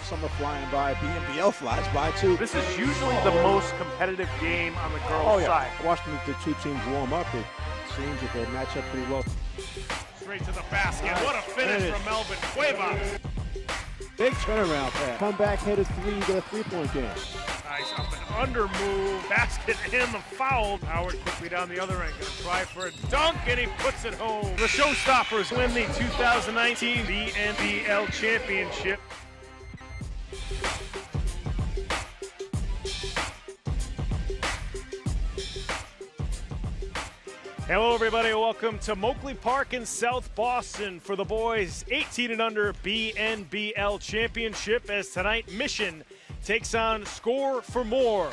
summer flying by. BNBL flies by, too. This is usually the most competitive game on the girls' side. Watching the two teams warm up, it seems that they match up pretty well. Straight to the basket. What a finish from Melvin Cueva. Big turnaround pass. Come back, headed three, you get a three-point game. Nice up and under move. Basket and the foul. Howard quickly down the other end. Gonna try for a dunk, and he puts it home. The Showstoppers win the 2019 BNBL Championship. Hello everybody, welcome to Moakley Park in South Boston for the boys 18 and under BNBL Championship, as tonight Mission takes on Score4More.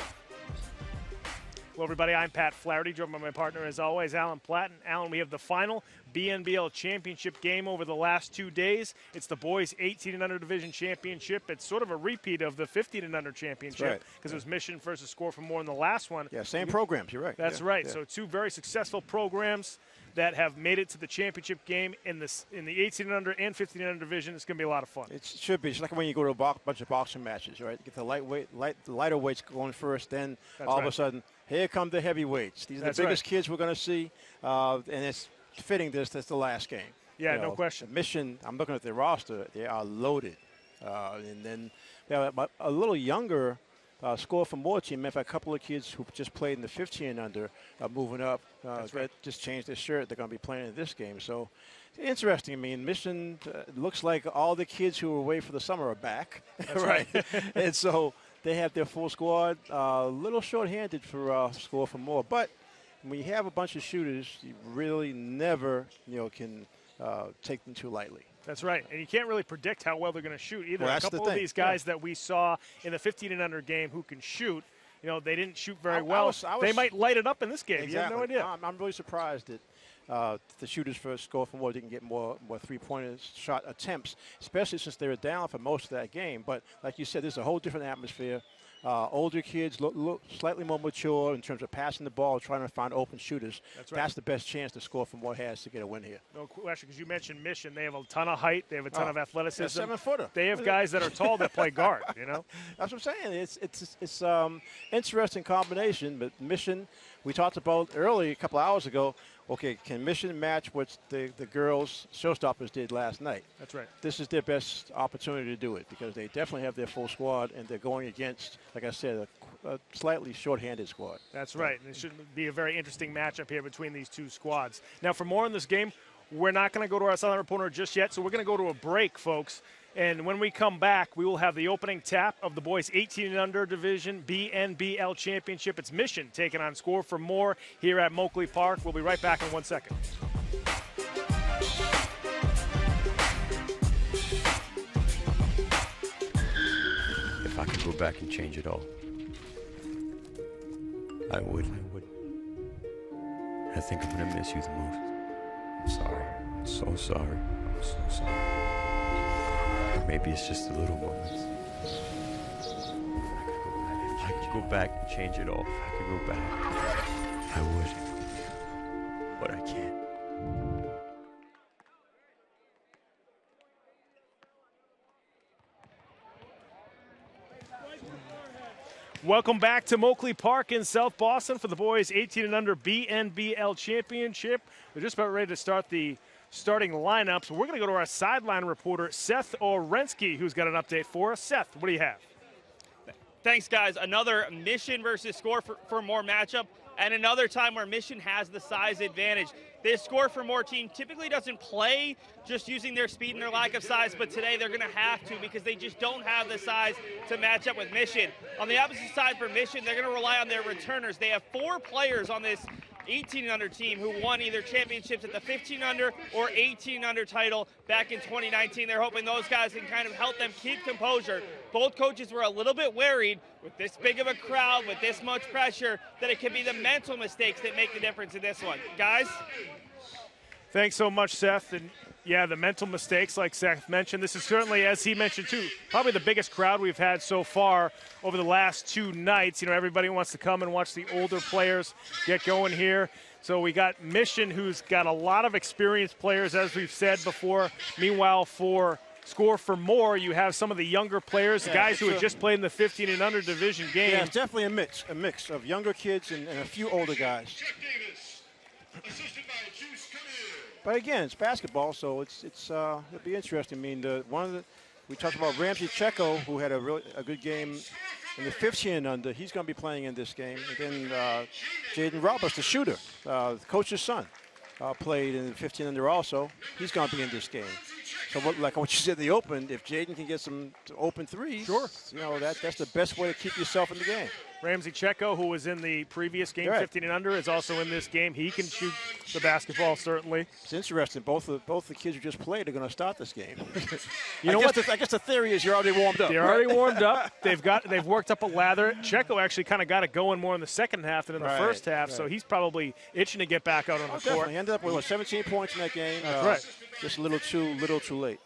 Hello everybody, I'm Pat Flaherty, joined by my partner as always, Alan Platten. Alan, we have the final BNBL Championship game over the last 2 days. It's the boys 18 and under division championship. It's sort of a repeat of the 15 and under championship because it was Mission versus Score4More in the last one. Yeah, same programs, you're right. That's right. So two very successful programs that have made it to the championship game in the 18 and under and 15 and under division. It's going to be a lot of fun. It should be. It's like when you go to a bunch of boxing matches, right? Get the lighter weights going first, then all of a sudden, here come the heavyweights. These are the biggest kids we're going to see, and it's fitting that's the last game. Yeah, no question. Mission, I'm looking at their roster, they are loaded. And then they have a little younger Score4More team. In fact, a couple of kids who just played in the 15 and under moving up. Just changed their shirt. They're going to be playing in this game. So interesting. I mean, Mission looks like all the kids who were away for the summer are back. That's right. And so they have their full squad. A little short-handed for Score4More, but when you have a bunch of shooters, you really never, can take them too lightly. That's right, and you can't really predict how well they're going to shoot either. Well, a couple of these guys that we saw in the 15 and under game who can shoot, they didn't shoot very well. They might light it up in this game. Exactly. You have no idea. I'm really surprised that the shooters for Score4More didn't get more three-pointer shot attempts, especially since they were down for most of that game. But like you said, there's a whole different atmosphere. Older kids look slightly more mature in terms of passing the ball, trying to find open shooters. That's right. That's the best chance that Score4More has to get a win here. No question, because you mentioned Mission. They have a ton of height. They have a ton of athleticism. 7-footer. They have guys that are tall that play guard, That's what I'm saying. It's interesting combination, but Mission, we talked about earlier a couple hours ago, okay, can Mission match what the girls Showstoppers did last night? That's right. This is their best opportunity to do it because they definitely have their full squad, and they're going against, like I said, a slightly short-handed squad. That's right. And it should be a very interesting matchup here between these two squads. Now, for more on this game, we're not going to go to our silent reporter just yet, so we're going to go to a break, folks. And when we come back, we will have the opening tap of the boys 18 and under division BNBL Championship. It's Mission taking on Score4More here at Moakley Park. We'll be right back in 1 second. If I could go back and change it all, I would. I think I'm gonna miss you the most. I'm sorry. I'm so sorry. I'm so sorry. Maybe it's just the little moments. If I could go back and change it all. If I could go back, I would. But I can't. Welcome back to Moakley Park in South Boston for the boys 18 and under BNBL Championship. We're just about ready to start the starting lineup, so we're going to go to our sideline reporter, Seth Orensky, who's got an update for us. Seth, what do you have? Thanks, guys. Another Mission versus Score4More matchup, and another time where Mission has the size advantage. This Score4More team typically doesn't play just using their speed and their lack of size, but today they're going to have to because they just don't have the size to match up with Mission. On the opposite side for Mission, they're going to rely on their returners. They have 4 players on this 18 and under team who won either championships at the 15 under or 18 under title back in 2019. They're hoping those guys can kind of help them keep composure. Both coaches were a little bit worried with this big of a crowd, with this much pressure, that it could be the mental mistakes that make the difference in this one. Guys? Thanks so much, Seth. And yeah, the mental mistakes, like Seth mentioned, this is certainly, as he mentioned too, probably the biggest crowd we've had so far over the last 2 nights. Everybody wants to come and watch the older players get going here. So we got Mission, who's got a lot of experienced players, as we've said before. Meanwhile, for Score4More, you have some of the younger players, the guys who had just played in the 15 and under division game. Yeah, it's definitely a mix of younger kids and a few older guys. But again, it's basketball, so it'll be interesting. I mean, we talked about Ramsey Checo, who had a good game in the 15 and under. He's going to be playing in this game. And then Jaden Roberts, the shooter, the coach's son, played in the 15 under also. He's going to be in this game. So like what you said in the open, if Jaden can get some open threes, sure, that's the best way to keep yourself in the game. Ramsey Checo, who was in the previous game, 15 and under, is also in this game. He can shoot the basketball, certainly. It's interesting. Both the kids who just played are going to start this game. You know what? I guess the theory is you're already warmed up. They're already warmed up. They've worked up a lather. Checo actually kind of got it going more in the second half than in the first half, so he's probably itching to get back out on the court. Definitely. Ended up with 17 points in that game. That's right. Just a little too late.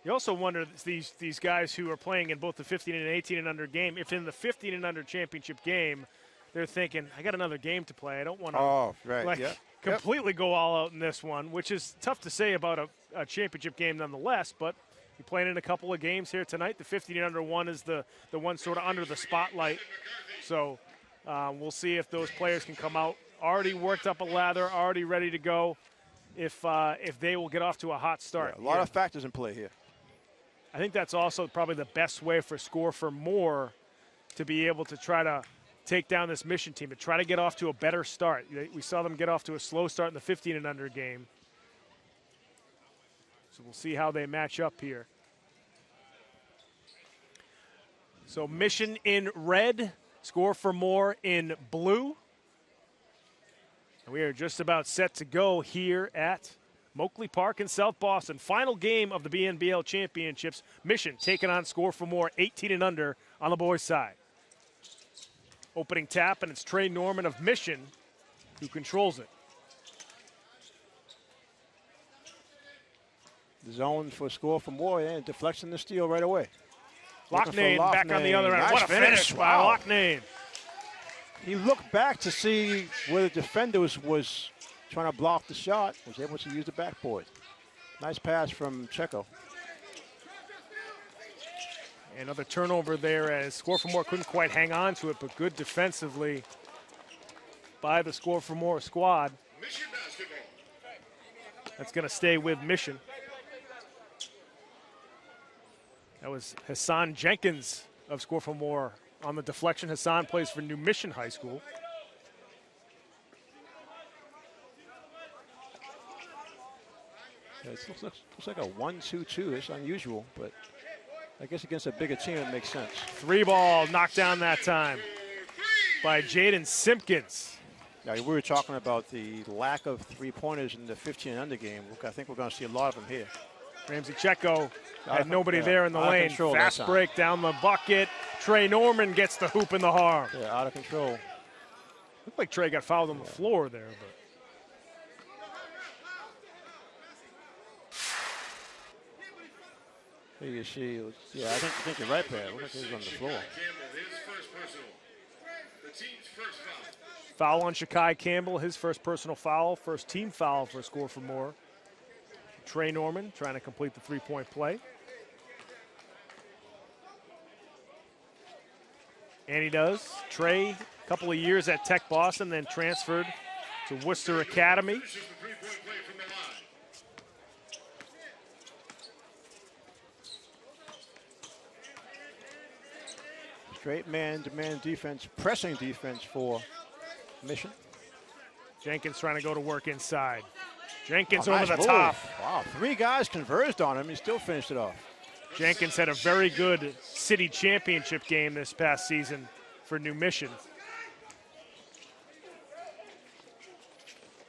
You also wonder these guys who are playing in both the 15 and 18 and under game, if in the 15 and under championship game, they're thinking, I got another game to play. I don't want to completely go all out in this one, which is tough to say about a championship game nonetheless, but you're playing in a couple of games here tonight. The 15 and under one is the one sort of under the spotlight. So we'll see if those players can come out already worked up a lather, already ready to go, if they will get off to a hot start. Yeah, a lot of factors in play here. I think that's also probably the best way for Score4More to be able to try to take down this Mission team, to try to get off to a better start. We saw them get off to a slow start in the 15 and under game. So we'll see how they match up here. So Mission in red, Score4More in blue. And we are just about set to go here at Moakley Park in South Boston. Final game of the BNBL Championships. Mission taking on Score4More, 18 and under on the boys' side. Opening tap, and it's Trey Norman of Mission who controls it. The zone for Score4More, and deflection the steal right away. Loughnane back on the other end. Nice what a finish by Loughnane. He looked back to see where the defender was trying to block the shot, was able to use the backboard. Nice pass from Checo. Another turnover there as Score4More couldn't quite hang on to it, but good defensively by the Score4More squad. That's going to stay with Mission. That was Hassan Jenkins of Score4More on the deflection. Hassan plays for New Mission High School. Yeah, it looks like a 1-2-2. It's unusual, but I guess against a bigger team it makes sense. Three ball knocked down that time by Jaden Simpkins. Now, we were talking about the lack of three-pointers in the 15 and under game. I think we're going to see a lot of them here. Ramsey Checo had nobody there in the lane. Fast break down the bucket. Trey Norman gets the hoop in the harm. Yeah, out of control. Looked like Trey got fouled on the floor there, but. Here you see, yeah, I think you're right, Pat. Look like he was on the floor. Foul on Shakai Campbell, his first personal foul, first team foul for Score4More. Trey Norman trying to complete the three-point play. And he does. Trey, a couple of years at Tech Boston, then transferred to Worcester Academy. Straight man-to-man defense, pressing defense for Mission. Jenkins trying to go to work inside. Jenkins over the top. Wow, three guys converged on him. He still finished it off. Jenkins had a very good city championship game this past season for New Mission.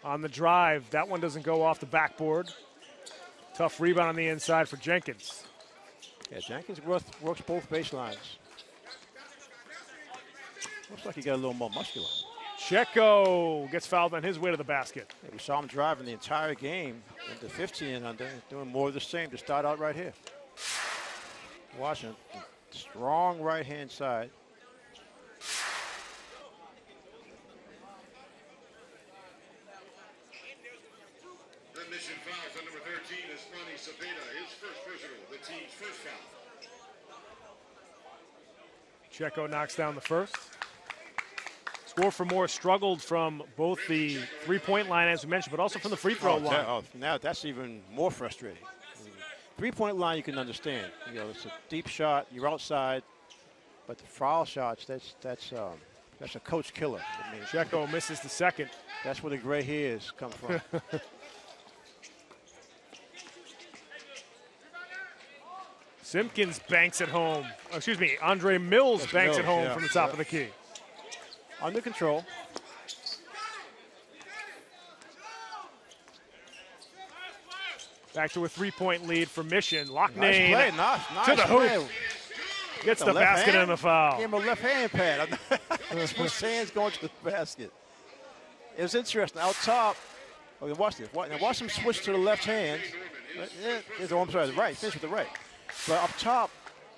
On the drive, that one doesn't go off the backboard. Tough rebound on the inside for Jenkins. Yeah, Jenkins works both baselines. Looks like he got a little more muscular. Checo gets fouled on his way to the basket. Yeah, we saw him driving the entire game into 15 and under, doing more of the same to start out right here. Washington, strong right-hand side. The Mission fouls on number 13 is Ronnie Cepeda, his first personal. Checo knocks down the first. Score4More struggled from both the three-point line, as we mentioned, but also from the free throw line. Now that's even more frustrating. Three-point line you can understand. You know, it's a deep shot. You're outside, but the foul shots, that's a coach killer. I mean, Checo misses the second. That's where the gray hairs come from. Simpkins banks it home. Oh, excuse me, Andre Mills banks it home from the top of the key. Under control. Back to a three-point lead for Mission. Locknane nice to the play. hoop. Gets the basket and the foul. Gave him a left hand pad. His hands going to the basket. It was interesting. Out top, okay, watch this. Now watch him switch to the left hand. I'm sorry, the right. Finish with the right. But up top,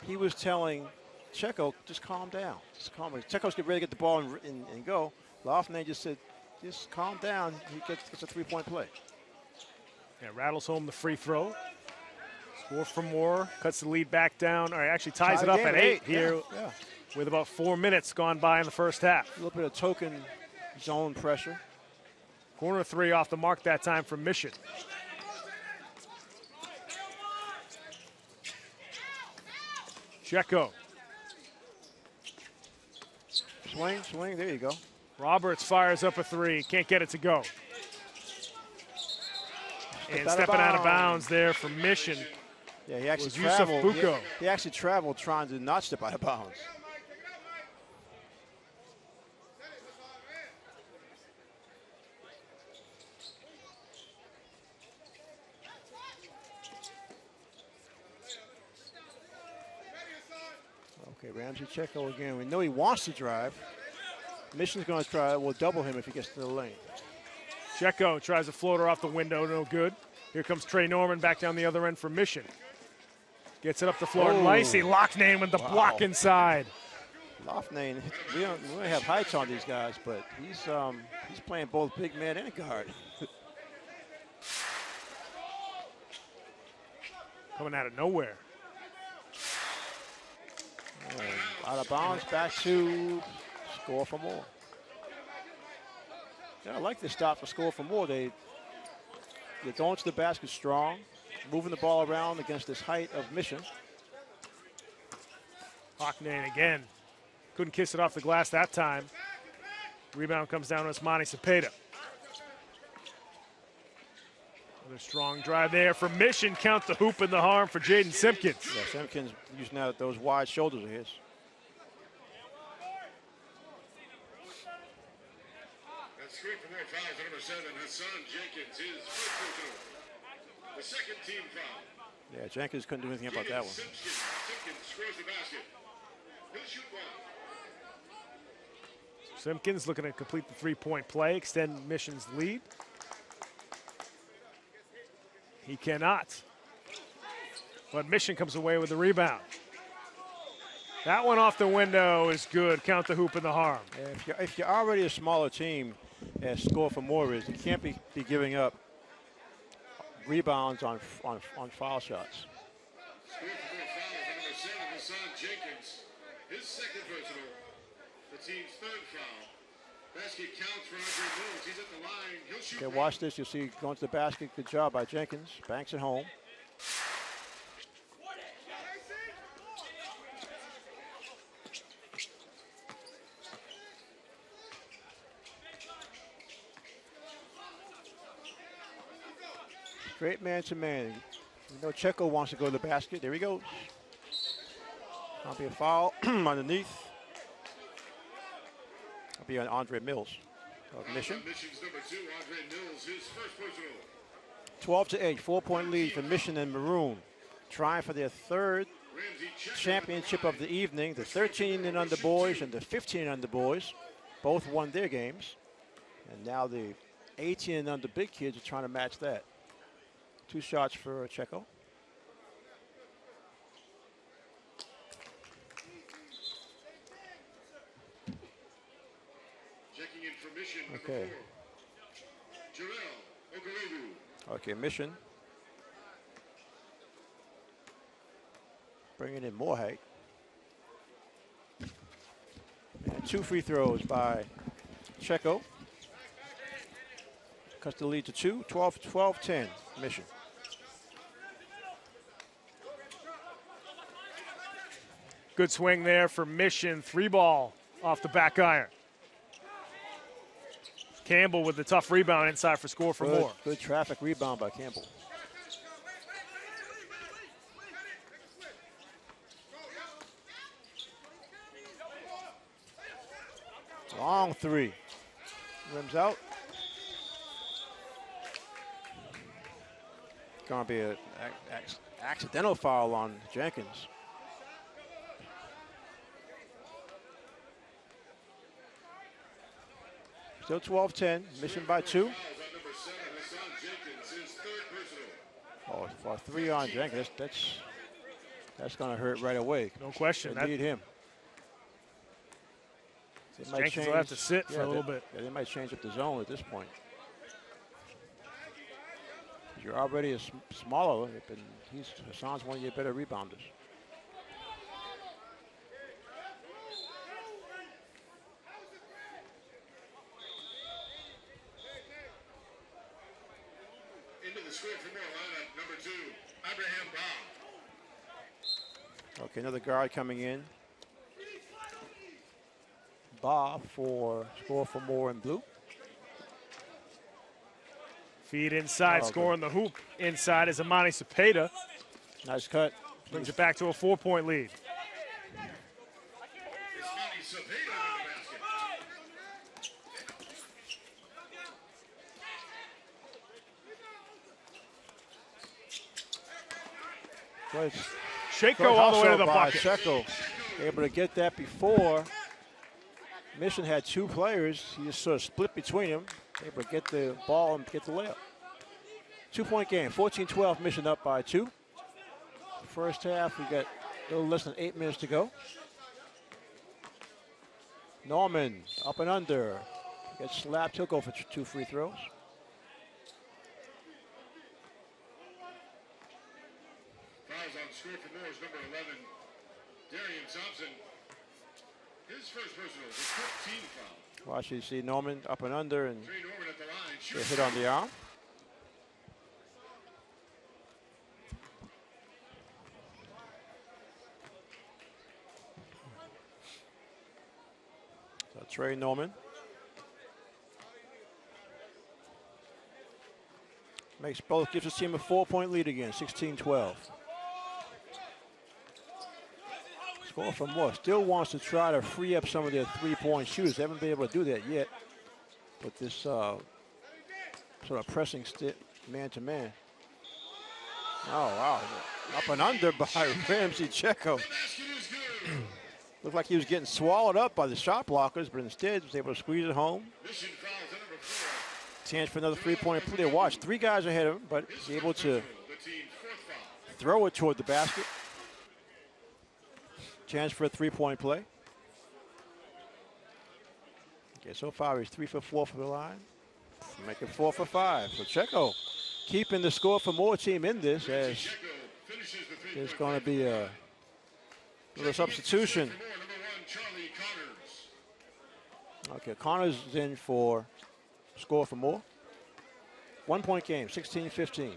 he was telling Checo, just calm down. Just calm down. Checo's getting ready to get the ball and go. Loughnane just said, just calm down. He gets a three-point play. Yeah, rattles home the free throw. Score4More cuts the lead back down, or actually ties it up at 8 here with about 4 minutes gone by in the first half. A little bit of token zone pressure. Corner three off the mark that time from Mission. Checo. Swing, there you go. Roberts fires up a three, can't get it to go. And stepping out of bounds there for Mission. Yeah, he actually traveled. He actually traveled trying to not step out of bounds. Okay, Ramsey Checo again. We know he wants to drive. Mission's going to try. We'll double him if he gets to the lane. Checo tries a floater off the window, no good. Here comes Trey Norman back down the other end for Mission. Gets it up the floor. Lacey Loughnane with the block inside. Loughnane, we don't have heights on these guys, but he's playing both big man and guard. Coming out of nowhere. Out of bounds, back to Score4More. Yeah, I like this stop for Score4More. They're going to the basket strong, moving the ball around against this height of Mission. Loughnane again. Couldn't kiss it off the glass that time. Rebound comes down to Osmani Cepeda. Another strong drive there for Mission. Count the hoop and the harm for Jaden Simpkins. Yeah, Simpkins using those wide shoulders of his. Score4More fouls number 7, Hassan Jenkins, his first personal. The second team foul. Yeah, Jenkins couldn't do anything about that one. Simpkins scores the basket. He'll shoot one. Simpkins looking to complete the three-point play, extend Mission's lead. He cannot. But Mission comes away with the rebound. That one off the window is good. Count the hoop and the harm. Yeah, if you're already a smaller team, as Score4More is, you can't be giving up rebounds on foul shots. Score4More fouls number 7, Hassan Jenkins, his second personal. The team's third foul. Basket counts for Andre Mills. He's at the line. He'll shoot. Okay, watch this. You'll see going to the basket. Good job by Jenkins. Banks it home. Straight man to man. You know Checo wants to go to the basket. There he goes. That'll be a foul underneath. That'll be on Andre Mills of Mission. Mission's number 2, Andre Mills, his first personal. 12-8, 4-point lead for Mission and Maroon. Trying for their third championship of the evening. The 13 and under boys and the 15 and under boys both won their games. And now the 18 and under big kids are trying to match that. 2 shots for Checo. Checking in for Mission. Okay. Jarrell Ogurebu. Okay, Mission. Bringing in more height. And 2 free throws by Checo. Cuts the lead to 2, 12-10, Mission. Good swing there for Mission. 3-ball off the back iron. Campbell with the tough rebound inside for Score4More. Good traffic rebound by Campbell. Long 3. Rims out. Going to be an accidental foul on Jenkins. Still 12-10, Mission by 2. Oh, for 3 on Jenkins, that's going to hurt right away. No question. They need him. Jenkins will have to sit for a little bit. Yeah, they might change up the zone at this point. You're already smaller, and Hassan's one of your better rebounders. Into the Score4More lineup, number 2, Abraham Bob. Okay, another guard coming in. Bob for Score4More in blue. Feed inside, scoring the hoop. Inside is Amani Cepeda. Nice cut. Brings it back to a 4-point lead. Checo all the way to the bucket. Checo able to get that before. Mission had 2 players. He just sort of split between them. Able to get the ball and get the layup. 2-point game, 14-12, Mission up by 2. First half, we got a little less than 8 minutes to go. Norman up and under. Gets slapped, he'll go for 2 free throws. Fouls on Score4More's number 11, Darian Thompson. His first personal is 15 foul. Watch, you see Norman up and under and Norman at the line. get hit on the arm. So Trey Norman makes both, gives his team a 4-point lead again, 16-12. Score4More still wants to try to free up some of their 3-point shooters. They haven't been able to do that yet. But this sort of pressing man-to-man. Oh, wow. Up and under by Ramsey Checo. Looked like he was getting swallowed up by the shot blockers, but instead was able to squeeze it home. Chance for another 3-point play. Watch, 3 guys ahead of him, but he's able to throw it toward the basket. Chance for a 3-point play. Okay, so far he's 3 for 4 for the line. Make it 4 for 5. So Checo keeping the Score4More team in this, as there's going to be a little substitution. Okay, Connors is in for Score4More. 1-point game, 16-15.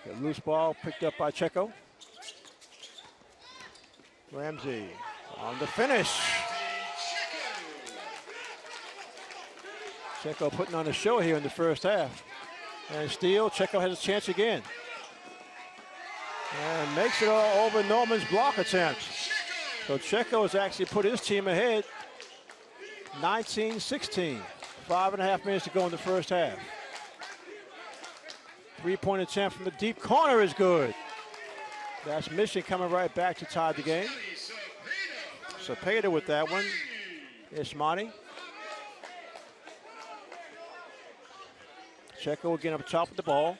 Okay, loose ball picked up by Checo. Ramsey on the finish. Checo putting on a show here in the first half. And steal, Checo has a chance again. And makes it all over Norman's block attempt. So Checo has actually put his team ahead, 19-16. 5.5 minutes to go in the first half. 3-point attempt from the deep corner is good. That's Mission coming right back to tie the game. Cepeda with that one. Ismani. Checo again up top of the ball.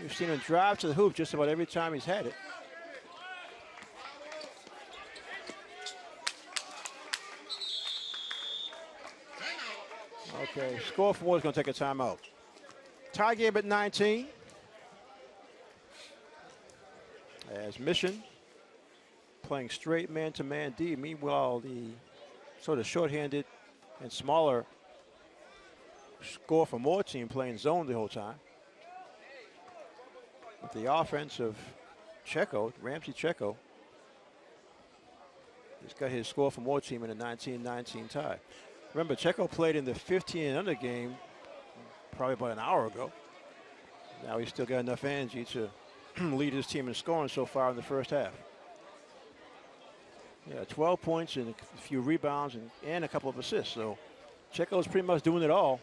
We've seen him drive to the hoop just about every time he's had it. Okay, Score4More is going to take a timeout. Tie game at 19. As Mission playing straight man-to-man D. Meanwhile, the sort of short-handed and smaller Score4More team playing zone the whole time. With the offense of Checo, Ramsey Checo, he's got his Score4More team in a 19-19 tie. Remember, Checo played in the 15 and under game probably about an hour ago. Now he's still got enough energy to lead his team in scoring so far in the first half. Yeah, 12 points and a few rebounds and a couple of assists. So Checo's pretty much doing it all.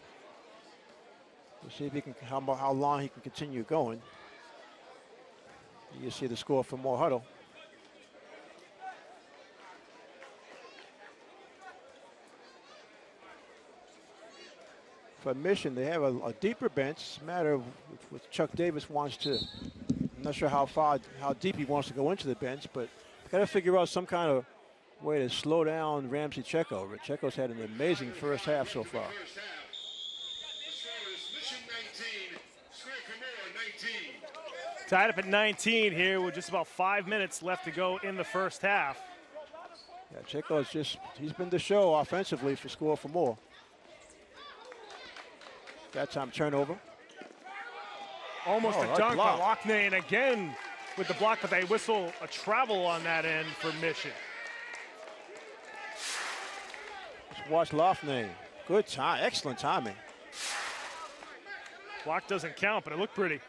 We'll see if he can how long he can continue going. You see the Score4More huddle. For Mission, they have a deeper bench. It's a matter of what Chuck Davis wants to. I'm not sure how deep he wants to go into the bench, but got to figure out some kind of way to slow down Ramsey Checo. Checo's had an amazing first half so far. Tied up at 19 here with just about 5 minutes left to go in the first half. Yeah, Checo's he's been the show offensively for Score4More. That time turnover. Almost a dunk by Loughnane, and again with the block, but they whistle a travel on that end for Mission. Just watch Loughnane. Good time, excellent timing. Block doesn't count, but it looked pretty.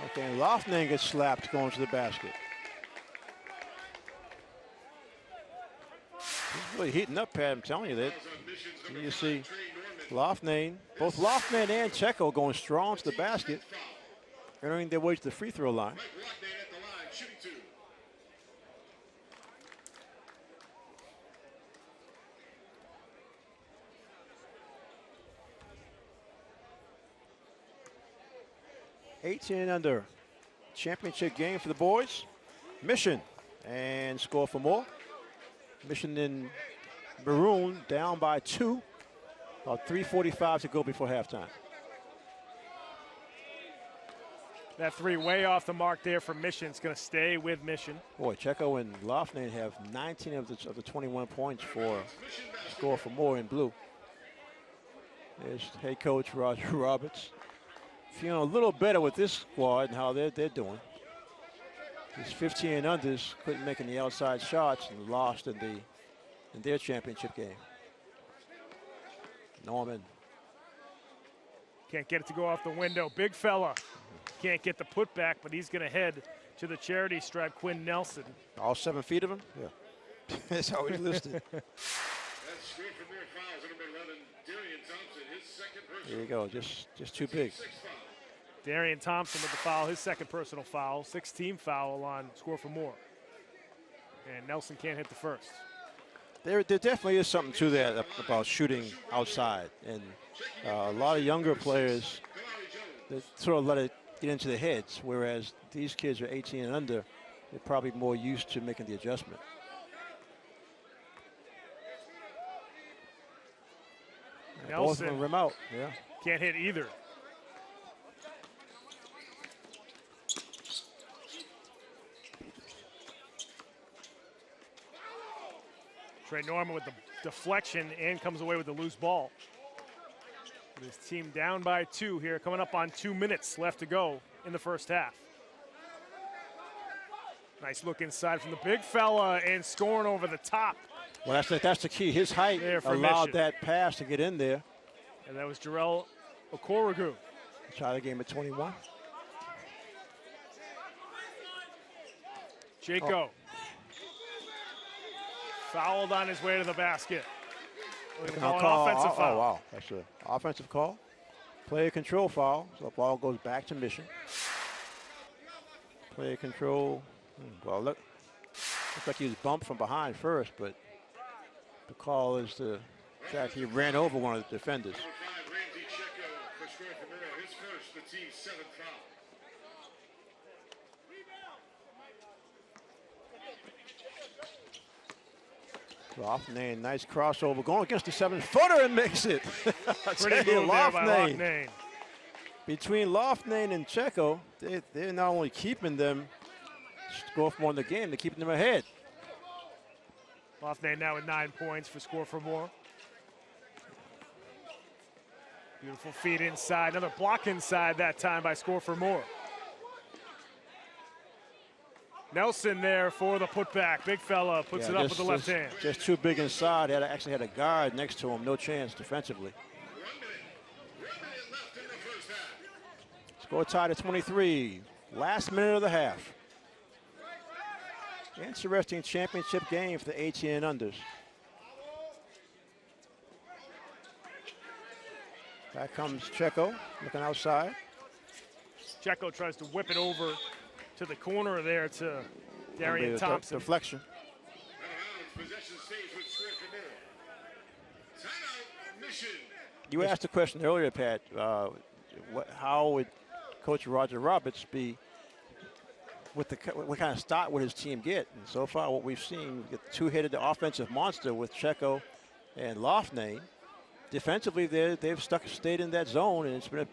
Okay, and Loughnane gets slapped going to the basket. He's really heating up, Pat. I'm telling you that. You see Loughnane, both Loughnane and Checo going strong to the basket, earning their way to the free throw line. 18 under. Championship game for the boys. Mission and Score4More. Mission in maroon down by 2. About 3:45 to go before halftime. That three way off the mark there for Mission. It's going to stay with Mission. Boy, Checo and Loughnane have 19 of the 21 points for Score4More in blue. There's head coach Roger Roberts. Feeling a little better with this squad and how they're doing. These 15 and unders couldn't make any outside shots and lost in their championship game. Norman. Can't get it to go off the window. Big fella. Can't get the putback, but he's going to head to the charity stripe. Quinn Nelson. All 7 feet of him? Yeah. That's how he's listed. That's Score4More fouls. Number 11, Darian Thompson, his second personal. There you go. Just too big. Darian Thompson with the foul, his second personal foul. 6-team foul on Score4More. And Nelson can't hit the first. There definitely is something to that about shooting outside. And a lot of younger players, they sort of let it get into their heads, whereas these kids are 18 and under. They're probably more used to making the adjustment. Nelson both of them rim out. Yeah. Can't hit either. Trey Norman with the deflection and comes away with the loose ball. This team down by 2 here, coming up on 2 minutes left to go in the first half. Nice look inside from the big fella and scoring over the top. Well, that's the key. His height allowed Mission. that pass to get in there. And that was Jarrell Okorogu. Try the game at 21. Jaco. Fouled on his way to the basket. An offensive foul. Oh, wow. That's an offensive call. Player control foul. So the ball goes back to Mission. Player control. Well, looks like he was bumped from behind first, but the call is the fact he ran over one of the defenders. Number 5, Ramsey Checo for Score4More, his first, the team's 7th foul. Loughnane, nice crossover, going against the 7-footer and makes it. Pretty move there by Loughnane. Between Loughnane and Checo, they're not only keeping them Score4More in the game, they're keeping them ahead. Loughnane now with 9 points for Score4More. Beautiful feed inside, another block inside that time by Score4More. Nelson there for the putback. Big fella puts it up with the left hand. Just too big inside. Actually had a guard next to him. No chance defensively. 1 minute left in the first half. Score tied at 23. Last minute of the half. Interesting championship game for the 18 and unders. Back comes Checo, looking outside. Checo tries to whip it over to the corner there to Darian Thompson. Deflection. Possession stays with Score4More. Timeout, Mission. You asked a question earlier, Pat. How would Coach Roger Roberts be what kind of start would his team get? And so far, what we've seen, we get the two-headed offensive monster with Checo and Loughnane. Defensively, they've stayed in that zone, and it's been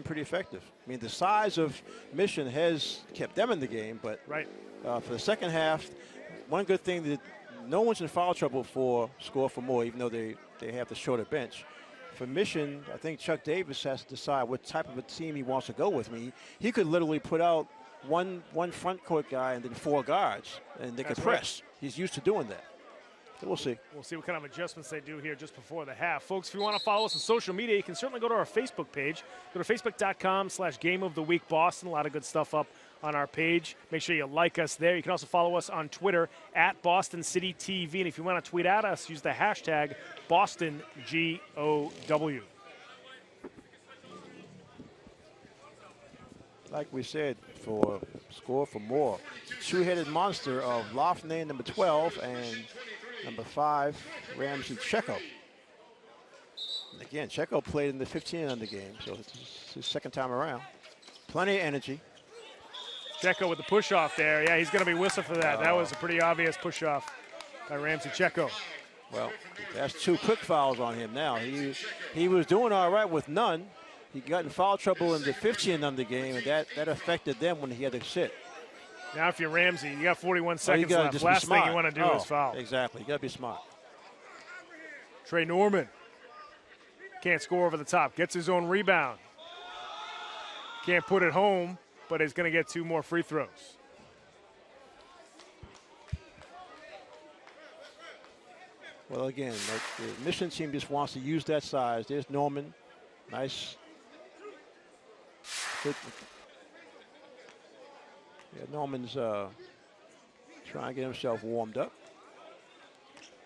pretty effective. I mean, the size of Mission has kept them in the game, but for the second half, one good thing that no one's in foul trouble for Score4More, even though they have the shorter bench. For Mission, I think Chuck Davis has to decide what type of a team he wants to go with. I mean, he could literally put out one front court guy and then 4 guards, and they could press. He's used to doing that. So we'll see. We'll see what kind of adjustments they do here just before the half. Folks, if you want to follow us on social media, you can certainly go to our Facebook page. Go to facebook.com/GameOfTheWeekBoston. A lot of good stuff up on our page. Make sure you like us there. You can also follow us on Twitter at Boston City TV. And if you want to tweet at us, use the hashtag BostonGOW. Like we said, for Score4More, two-headed monster of Loughnane, number 12, and number 5, Ramsey Checo. And again, Checo played in the 15 under game, so it's his second time around. Plenty of energy. Checo with the push-off there. Yeah, he's going to be whistled for that. That was a pretty obvious push-off by Ramsey Checo. Well, that's 2 quick fouls on him now. He was doing all right with none. He got in foul trouble in the 15 under game, and that affected them when he had to sit. Now, if you're Ramsey, you got 41 seconds left. Last thing you want to do is foul. Exactly. You got to be smart. Trey Norman can't score over the top. Gets his own rebound. Can't put it home, but he's going to get 2 more free throws. Well, again, the Mission team just wants to use that size. There's Norman. Nice. Good. Yeah, Norman's trying to get himself warmed up.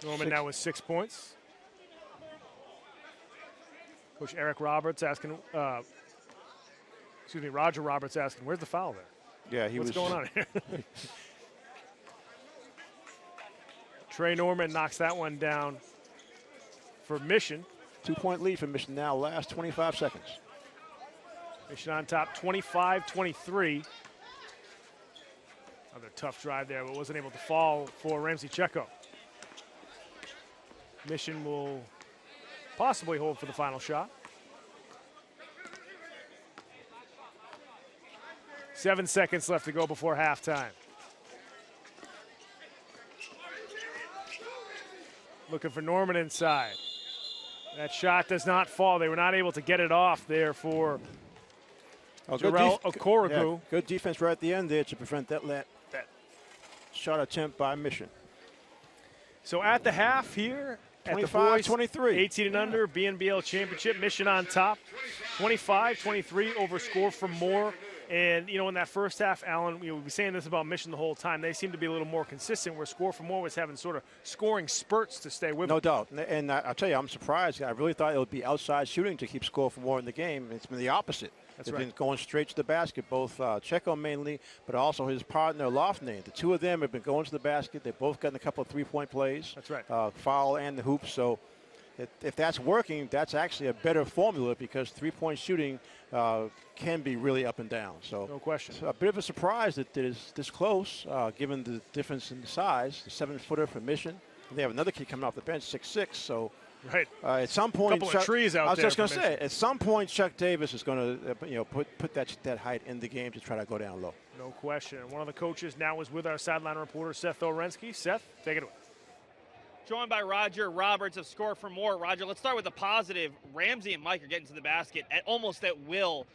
Norman now with 6 points. Coach Eric Roberts asking, Roger Roberts asking, where's the foul there? Yeah, What's going on here? Trey Norman knocks that one down for Mission. 2-point lead for Mission now, last 25 seconds. Mission on top, 25-23. Another tough drive there, but wasn't able to fall for Ramsey Checo. Mission will possibly hold for the final shot. 7 seconds left to go before halftime. Looking for Norman inside. That shot does not fall. They were not able to get it off there for Jarrell Okorogu. Yeah, good defense right at the end there to prevent that shot attempt by Mission. So at the half here, 25-23. 18 and under, BNBL Championship, Mission on top. 25-23 over Score4More. And, you know, in that first half, Alan, we've been saying this about Mission the whole time. They seem to be a little more consistent, where Score4More was having sort of scoring spurts to stay with them. No doubt. And I'll tell you, I'm surprised. I really thought it would be outside shooting to keep Score4More in the game. It's been the opposite. They've been going straight to the basket, both Checo mainly, but also his partner, Loughnane. The two of them have been going to the basket. They've both gotten a couple of three-point plays. That's right. Foul and the hoop. So if that's working, that's actually a better formula, because three-point shooting can be really up and down. So no question. It's a bit of a surprise that it is this close, given the difference in size. The 7-footer for Mission, They have another kid coming off the bench, 6'6". So right. At some point, couple of trees out there. I was just going to say, at some point, Chuck Davis is going to put that height in the game to try to go down low. No question. One of the coaches now is with our sideline reporter, Seth Orensky. Seth, take it away. Joined by Roger Roberts of Score4More. Roger, let's start with the positive. Ramsey and Mike are getting to the basket almost at will.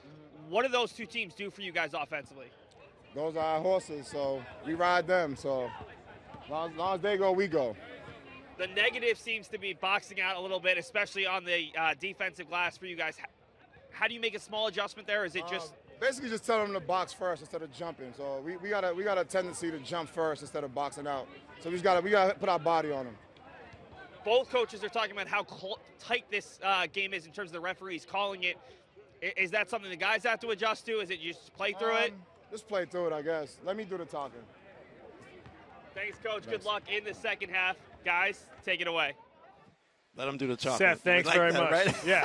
What do those two teams do for you guys offensively? Those are our horses, so we ride them. So as long as they go, we go. The negative seems to be boxing out a little bit, especially on the defensive glass for you guys. How do you make a small adjustment there? Is it just basically just tell them to box first instead of jumping? So we got a tendency to jump first instead of boxing out. So we got to put our body on them. Both coaches are talking about how tight this game is in terms of the referees calling it. Is that something the guys have to adjust to? Is it you just play through it? Just play through it, I guess. Let me do the talking. Thanks, Coach. Good luck in the second half. Guys, take it away. Let them do the talking. Seth, thanks very much. Right? Yeah,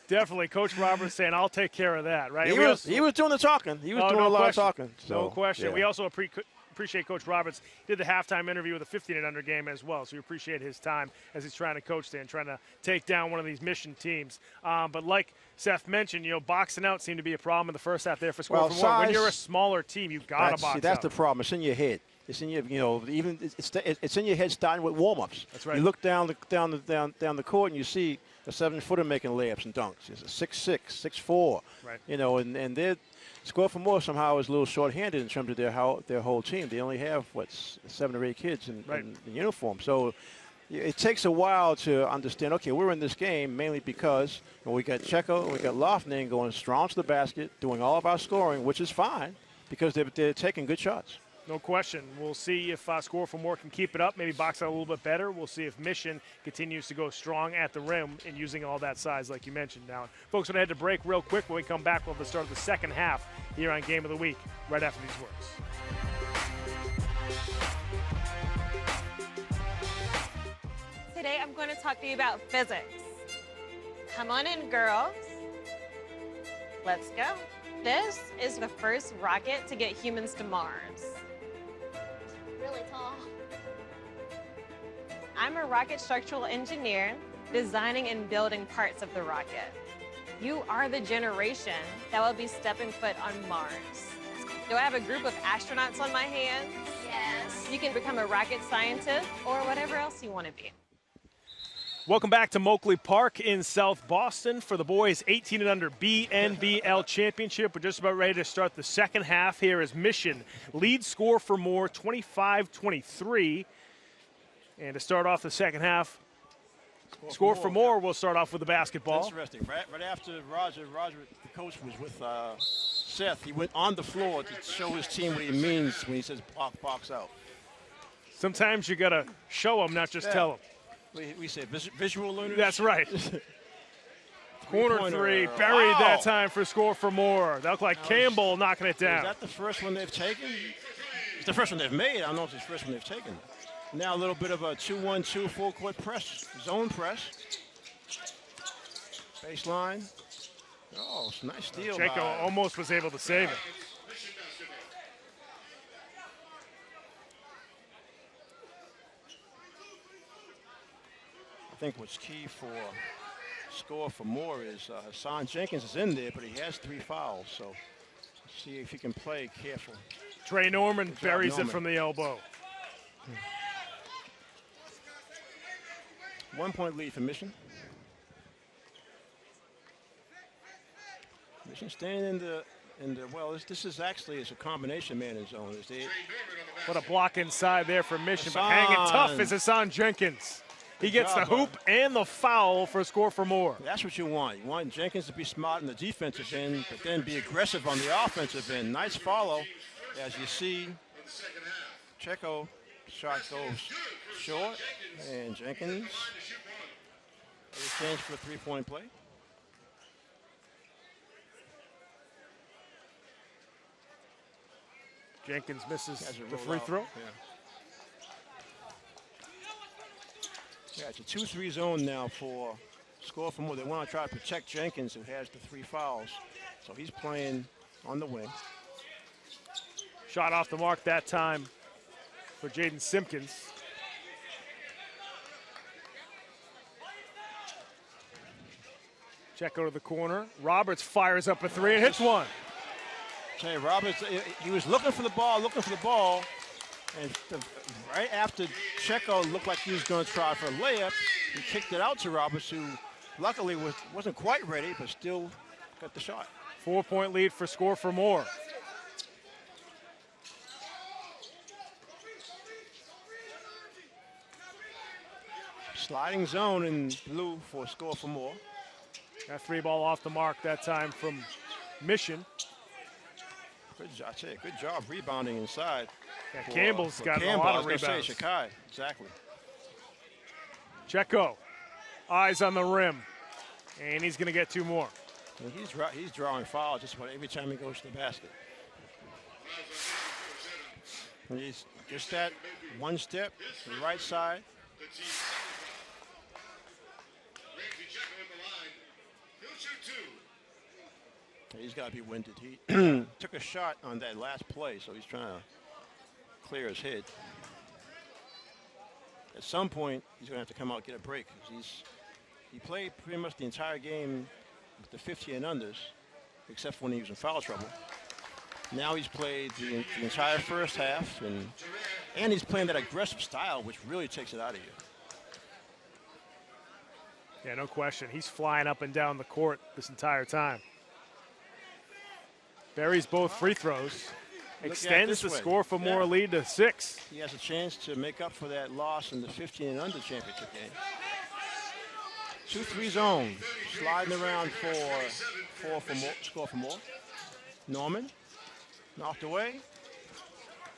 definitely. Coach Roberts saying, I'll take care of that, right? He was doing the talking. He was doing a lot of talking. So, no question. Yeah. We also appreciate Coach Roberts. He did the halftime interview with the 15 and under game as well, so we appreciate his time as he's trying to coach there and trying to take down one of these Mission teams. But like Seth mentioned, boxing out seemed to be a problem in the first half there for Score4More. When you're a smaller team, you've got to box out. That's the problem. It's in your head. It's in your, it's in your head starting with warm-ups. That's right. You look down the court and you see a 7-footer making layups and dunks. It's a 6'6", 6'4". Right. And they're Score4More somehow is a little short-handed in terms of their whole team. They only have 7 or 8 kids in uniform. So it takes a while to understand. Okay, we're in this game mainly because we got Checo and we got Lofning going strong to the basket, doing all of our scoring, which is fine because they're taking good shots. No question. We'll see if Score4More can keep it up, maybe box out a little bit better. We'll see if Mission continues to go strong at the rim and using all that size like you mentioned. Now, folks, we're going to head to break real quick. When we come back, we'll have the start of the second half here on Game of the Week right after these words. Today, I'm going to talk to you about physics. Come on in, girls. Let's go. This is the first rocket to get humans to Mars. Really tall. I'm a rocket structural engineer, designing and building parts of the rocket. You are the generation that will be stepping foot on Mars. Do I have a group of astronauts on my hands? Yes. You can become a rocket scientist or whatever else you want to be. Welcome back to Moakley Park in South Boston for the boys 18 and under BNBL Championship. We're just about ready to start the second half here as Mission leads Score4More 25-23. And to start off the second half, Score4More will start off with the basketball. Interesting. Right after Roger, the coach was with Seth. He went on the floor to show his team what he means when he says box out. Sometimes you got to show them, not just tell them. We say visual learners? That's right. Corner three, buried that time for Score4More. That looked like Campbell knocking it down. Is that the first one they've taken? It's the first one they've made. I don't know if it's the first one they've taken. Now a little bit of a 2-1-2 full-court press, zone press. Baseline. Oh, it's a nice steal. Jaco almost was able to save it. I think what's key for Score4More is Hassan Jenkins is in there, but he has 3 fouls. So let's see if he can play careful. Trey Norman buries it from the elbow. 1-point lead for Mission. Mission staying in the well. This is actually a combination man in zone. What a block inside there for Mission, but hanging tough is Hassan Jenkins. He gets the hoop and the foul for Score4More. That's what you want. You want Jenkins to be smart in the defensive end, but then be aggressive on the offensive end. Nice follow. As you see, Checo shot goes short, and Jenkins has a chance for a 3-point play. Jenkins misses the free throw. Yeah, it's a 2-3 zone now for Score4More. They want to try to protect Jenkins, who has the 3 fouls. So he's playing on the wing. Shot off the mark that time for Jaden Simpkins. Checo to the corner. Roberts fires up a three and hits one. Say, Roberts, he was looking for the ball, and right after Checo looked like he was going to try for a layup, he kicked it out to Roberts, who luckily wasn't quite ready, but still got the shot. 4-point lead for Score4More. Sliding zone in blue for Score4More. That three ball off the mark that time from Mission. Good job, good job rebounding inside. Yeah, Campbell's got a Campbell, lot of rebounds. Shakai, exactly. Checo, eyes on the rim, and he's going to get two more. And he's drawing fouls just about every time he goes to the basket. And he's just that one step to the right side. He's got to be winded. He took a shot on that last play, so he's trying to clear his head. At some point, he's going to have to come out and get a break. He played pretty much the entire game with the 50 and unders, except for when he was in foul trouble. Now he's played the entire first half, and he's playing that aggressive style, which really takes it out of you. Yeah, no question. He's flying up and down the court this entire time. Buries both free throws. Extends the Score4More lead to 6. He has a chance to make up for that loss in the 15 and under championship game. 2-3 zone. Sliding around for Score4More. Norman. Knocked away.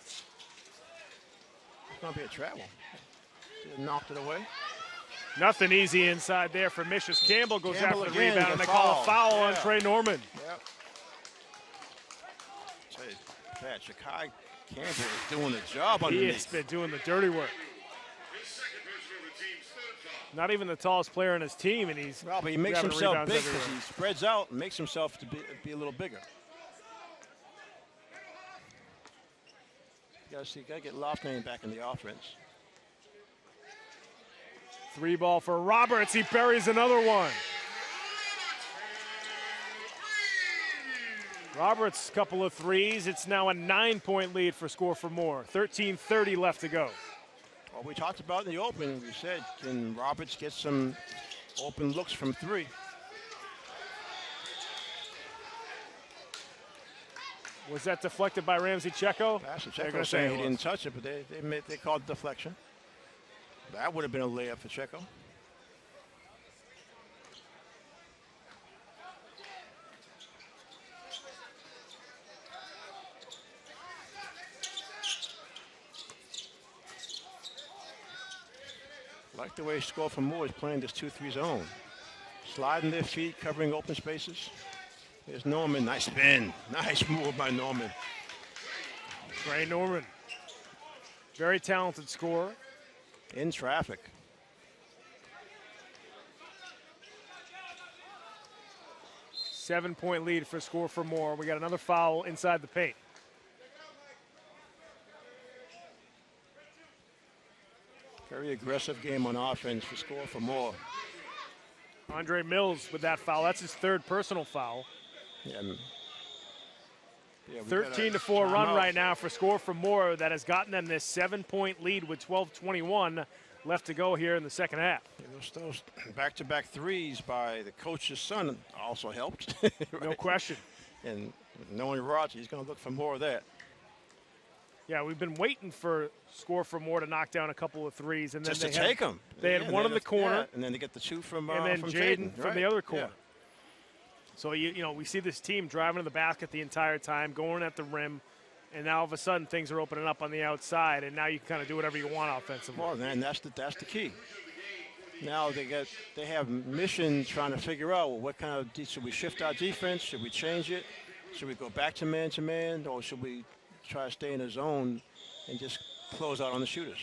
It's going to be a travel. Knocked it away. Nothing easy inside there for Mishas. Campbell goes after the again, rebound, and they call a foul on Trey Norman. Yep. That Shakai Campbell is doing the job underneath. He has been doing the dirty work. Not even the tallest player on his team, and he's well, but he makes himself big because he spreads out and makes himself to be a little bigger. You gotta get Lofton back in the offense. Three ball for Roberts. He buries another one. Roberts, couple of threes. It's now a 9-point lead for Score4More. 13:30 left to go. Well, we talked about in the open. We said, can Roberts get some open looks from three? Was that deflected by Ramsey Checo? Checo saying he didn't touch it, but they called deflection. That would have been a layup for Checo. Like the way Score4More is playing this 2-3 zone. Sliding their feet, covering open spaces. There's Norman, nice spin. Nice move by Norman. Trey Norman, very talented scorer. In traffic. Seven-point lead for Score4More. We got another foul inside the paint. Very aggressive game on offense for Score4More. Andre Mills with that foul. That's his third personal foul. Yeah, 13-4 run right now for Score4More that has gotten them this 7-point lead with 12:21 left to go here in the second half. Yeah, those back-to-back threes by the coach's son also helped. Right? No question. And knowing Roger, he's going to look for more of that. Yeah, we've been waiting for Score4More to knock down a couple of threes, and then just to take them. They had one in the corner, and then they get the two from and then Jaden from the other corner. Yeah. So you know we see this team driving to the basket the entire time, going at the rim, and now all of a sudden things are opening up on the outside, and now you can kind of do whatever you want offensively. Well, then that's the key. Now they have Mission trying to figure out, well, what kind of should we shift our defense? Should we change it? Should we go back to man, or should we try to stay in the zone and just close out on the shooters?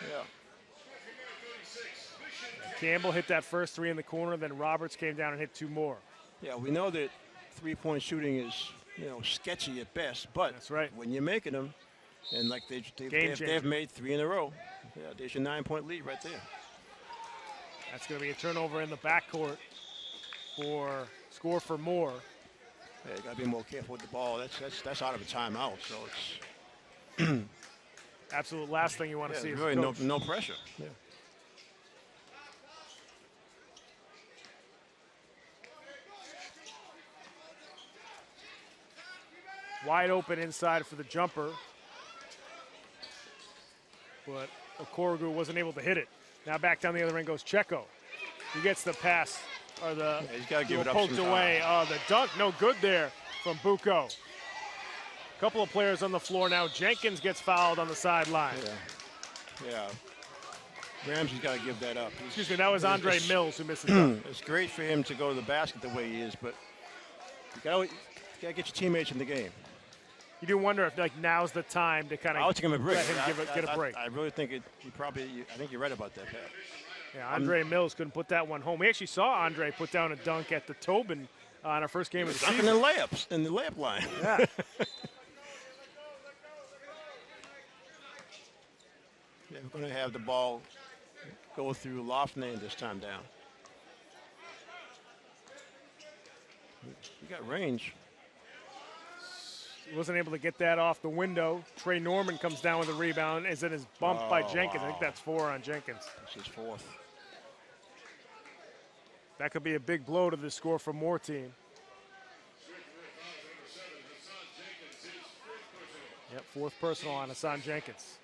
Yeah. Campbell hit that first three in the corner, then Roberts came down and hit two more. Yeah, we know that three-point shooting is, sketchy at best, but that's right. When you're making them, and like they've made 3 in a row, yeah, there's your 9-point lead right there. That's going to be a turnover in the backcourt for Score4More. Yeah, you got to be more careful with the ball. That's out of a timeout, so it's Absolute last thing you want to see. really no pressure. Yeah. Wide open inside for the jumper. But Okorogu wasn't able to hit it. Now back down the other end goes Checo. He gets the pass, or the He's got to give it up poked sometime. away. The dunk, no good there from Bucco. A couple of players on the floor now. Jenkins gets fouled on the sideline. Yeah. Ramsey's got to give that up. Excuse me, that was Andre Mills who missed the dunk. It's great for him to go to the basket the way he is, but you got to get your teammates in the game. You do wonder if now's the time to kind of I'll take him a break. let him get a break. I really think I think you're right about that, Pat. Yeah, Andre Mills couldn't put that one home. We actually saw Andre put down a dunk at the Tobin on our first game of the season. Dunking in layups in the layup line. Yeah. Yeah, we're going to have the ball go through Lofnane this time down. You got range. He wasn't able to get that off the window. Trey Norman comes down with a rebound as it is bumped by Jenkins. Wow. I think that's 4 on Jenkins. This is fourth. That could be a big blow to the Score4More team. Yep, 4th personal on Hassan Jenkins.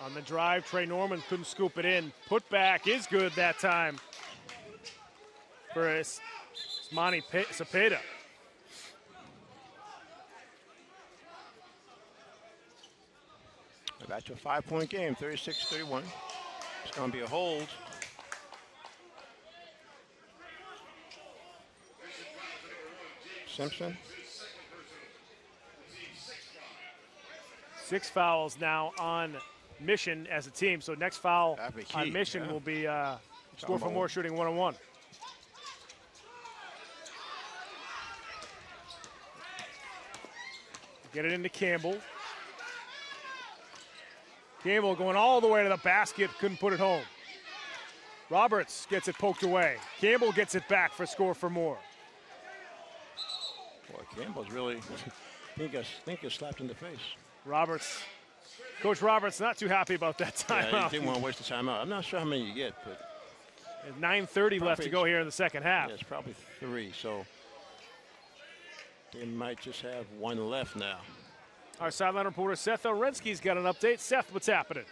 On the drive, Trey Norman couldn't scoop it in. Put back is good that time for Ismani Cepeda. We're back to a 5-point game, 36-31. It's going to be a hold. Simpson. 6 fouls now on Mission as a team. So next foul That'd be key, on Mission yeah. will be Score4More shooting 1-on-1. Get it into Campbell. Campbell going all the way to the basket, couldn't put it home. Roberts gets it poked away. Campbell gets it back for Score4More. Boy, Campbell's really, I think he's slapped in the face. Coach Roberts not too happy about that timeout. Yeah, he didn't want to waste the timeout. I'm not sure how many you get, but. There's 9:30 left to go here in the second half. Yeah, it's probably 3, so they might just have 1 left now. Our sideline reporter Seth Orensky's got an update. Seth, what's happening?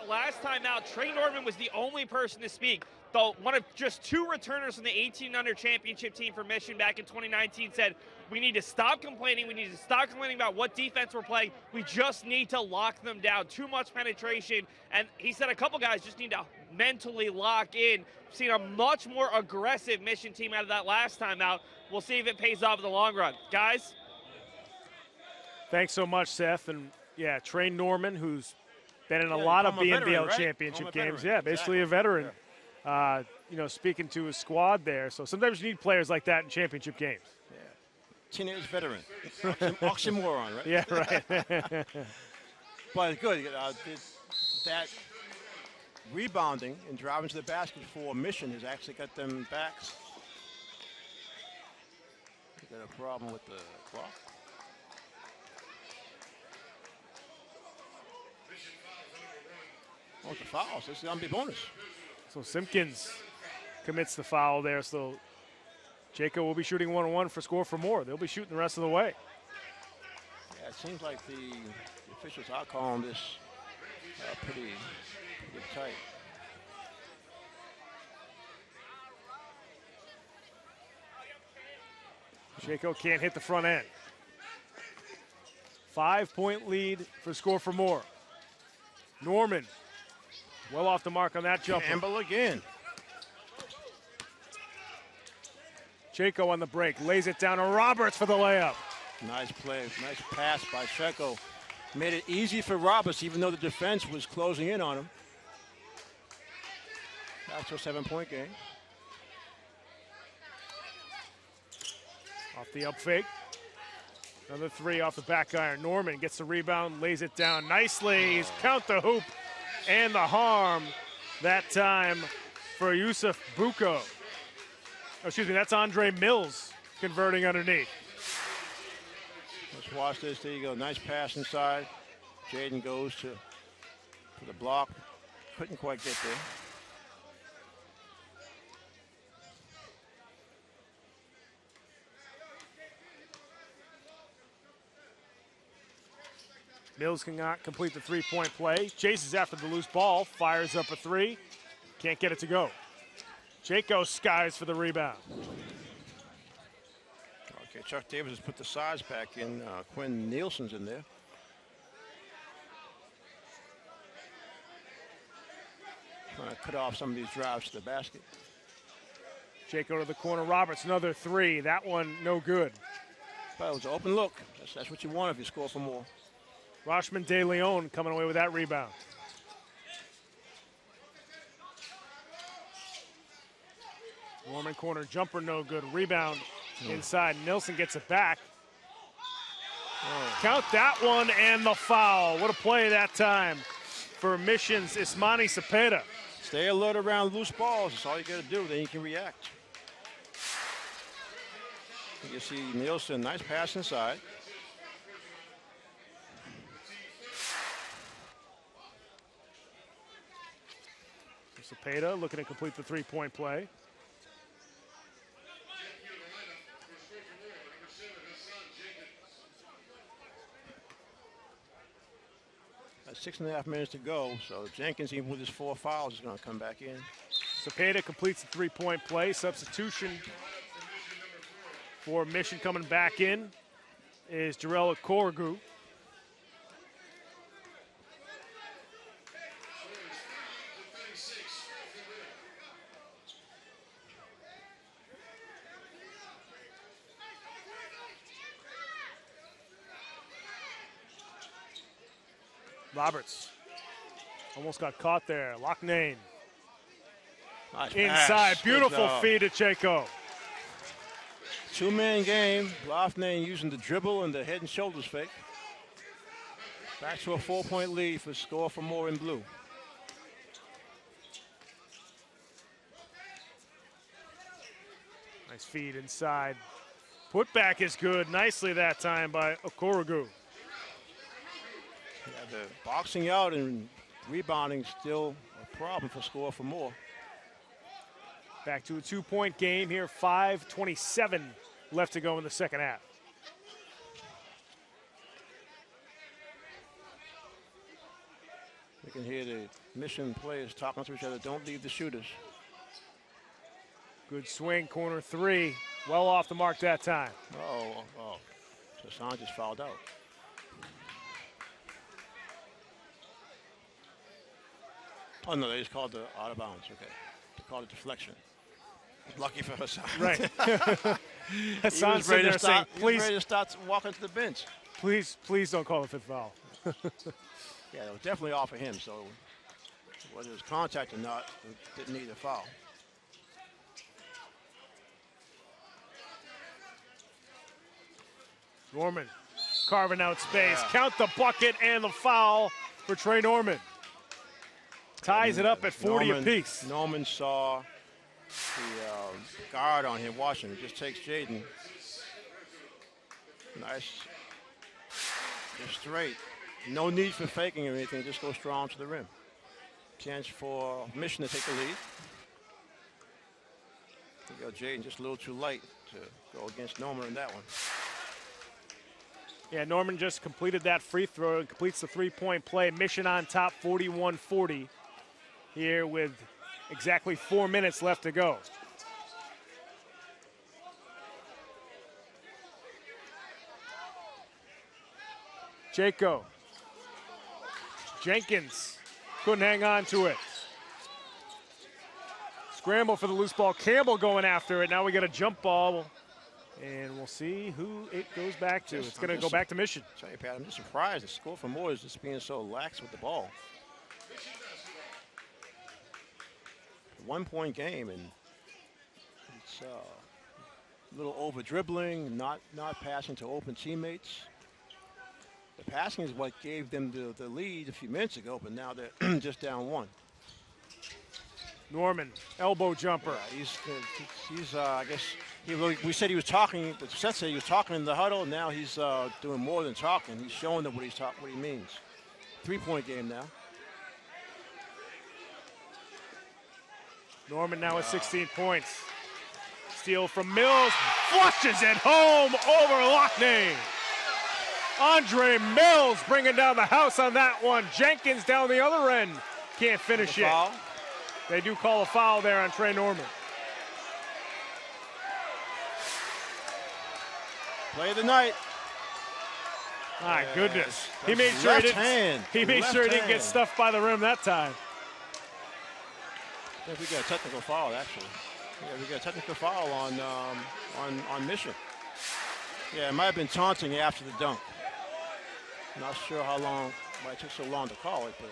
Last time out, Trey Norman was the only person to speak. Though one of just 2 returners from the 18-under championship team for Mission back in 2019 said, we need to stop complaining. We need to stop complaining about what defense we're playing. We just need to lock them down. Too much penetration. And he said a couple guys just need to mentally lock in. We've seen a much more aggressive Mission team out of that last time out. We'll see if it pays off in the long run. Guys? Thanks so much, Seth. And, yeah, Trey Norman, who's been in a lot of BNBL veteran, right? championship games. Veteran. Yeah, basically a veteran. Yeah. Speaking to his squad there. So sometimes you need players like that in championship games. Teenage veteran. Oxymoron, right? Yeah, right. But good. That rebounding and driving to the basket for Mission has actually got them back. They got a problem with the clock. Oh, the fouls. This is going to be bonus. So Simpkins commits the foul there. So Jacob will be shooting 1-on-1 for Score4More. They'll be shooting the rest of the way. Yeah, it seems like the officials are calling this pretty tight. Jacob can't hit the front end. 5-point lead for Score4More. Norman, well off the mark on that jumper. Campbell again. Jaco on the break, lays it down to Roberts for the layup. Nice play, nice pass by Checo. Made it easy for Roberts, even though the defense was closing in on him. That's a 7-point game. Off the up fake. Another three off the back iron. Norman gets the rebound, lays it down nicely. He's count the hoop and the harm that time for Yusuf Buko. Oh, excuse me, that's Andre Mills converting underneath. Let's watch this. There you go. Nice pass inside. Jaden goes to the block. Couldn't quite get there. Mills cannot complete the three-point play. Chases after the loose ball, fires up a three. Can't get it to go. Jaco skies for the rebound. Okay, Chuck Davis has put the size back in. Quinn Nielsen's in there. Trying to cut off some of these drives to the basket. Jaco to the corner. Roberts, another three. That one no good. But it was an open look. That's what you want if you score for more. Rashman De Leon coming away with that rebound. Norman corner jumper, no good. Rebound inside. Nilsson gets it back. Count that one and the foul. What a play that time for Mission's Ismani Cepeda. Stay alert around loose balls. That's all you got to do. Then you can react. You see Nielsen, nice pass inside. Cepeda looking to complete the three-point play. That's 6.5 minutes to go, so Jenkins, even with his 4 fouls, is going to come back in. Cepeda completes the three-point play. Substitution for Mission coming back in is Jarrell Okorogu. Roberts almost got caught there. Locknane Nice inside. pass. Beautiful feed to Chaco. Two-man game. Loughnane using the dribble and the head and shoulders fake. Back to a 4-point lead for Score4More in blue. Nice feed inside. Putback is good. Nicely that time by Okorogu. Yeah, the boxing out and rebounding still a problem for Score4More. Back to a 2-point game here. 5:27 left to go in the second half. You can hear the Mission players talking to each other. Don't leave the shooters. Good swing, corner three. Well off the mark that time. Oh. So Hassan just fouled out. Oh, no, they just called the out of bounds. Okay. They called it deflection. Lucky for Hassan. Right. He Hassan's was ready there to saying, stop. He was please, ready to start walking to the bench. please don't call the fifth foul. Yeah, it was definitely off of him. So whether it was contact or not, it didn't need a foul. Norman carving out space. Count the bucket and the foul for Trey Norman. Ties it up at 40 apiece. Norman saw the guard on him watching. Just takes Jaden. Nice. Just straight. No need for faking or anything. Just go strong to the rim. Chance for Mission to take the lead. You go, Jaden just a little too light to go against Norman in that one. Yeah, Norman just completed that free throw and completes the three-point play. Mission on top, 41-40 here with exactly 4 minutes left to go. Jaco. Jenkins couldn't hang on to it. Scramble for the loose ball. Campbell going after it. Now we got a jump ball. And we'll see who it goes back to. It's going to go back to Mission. Tell you, Pat, I'm just surprised the Score4More is just being so lax with the ball. 1-point game, and it's little over dribbling, not passing to open teammates. The passing is what gave them the lead a few minutes ago, but now they're just down 1. Norman, elbow jumper. Yeah, he's I guess we said he was talking, but Seth said he was talking in the huddle. Now he's doing more than talking. He's showing them what he means. 3-point game now. Norman now with 16 points. Steal from Mills, flushes it home over Lockney. Andre Mills bringing down the house on that one. Jenkins down the other end, can't finish it. Foul. They do call a foul there on Trey Norman. Play of the night. My goodness. He That's made sure he left didn't, hand. he made Left sure he didn't get hand. stuffed by the rim that time. I think we got a technical foul, actually. Yeah, we got a technical foul on Mission. Yeah, it might have been taunting after the dunk. Not sure how long, why it took so long to call it, but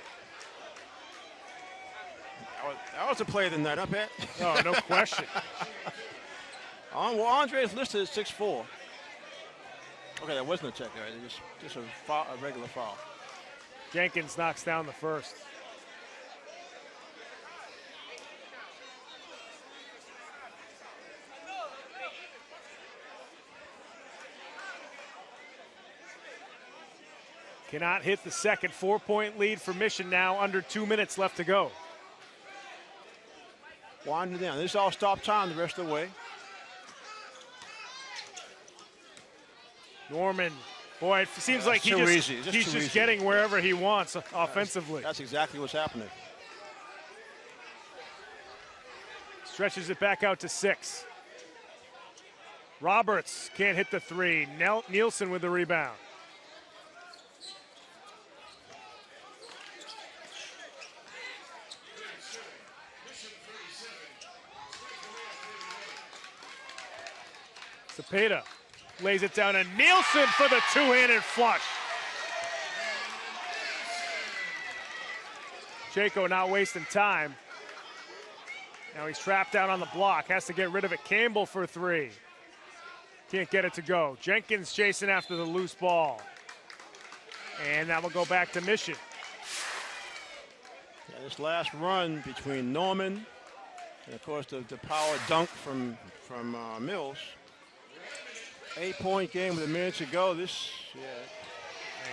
that was a play of the night, huh, Pat? Oh, no question. Well, Andre's listed as 6'4". Okay, that wasn't a check, right? Just a regular foul. Jenkins knocks down the first. Cannot hit the second. 4-point lead for Mission now, under 2 minutes left to go. Winding down. This is all stop time the rest of the way. Norman, boy, it seems like too he's easy. just easy. getting wherever he wants offensively. That's exactly what's happening. Stretches it back out to 6. Roberts can't hit the 3. Nielsen with the rebound. Cepeda lays it down, and Nielsen for the two-handed flush. Jaco not wasting time. Now he's trapped out on the block, has to get rid of it. Campbell for 3. Can't get it to go. Jenkins chasing after the loose ball. And that will go back to Mission. Yeah, this last run between Norman and, of course, the power dunk from Mills. 8-point game with a minute to go. And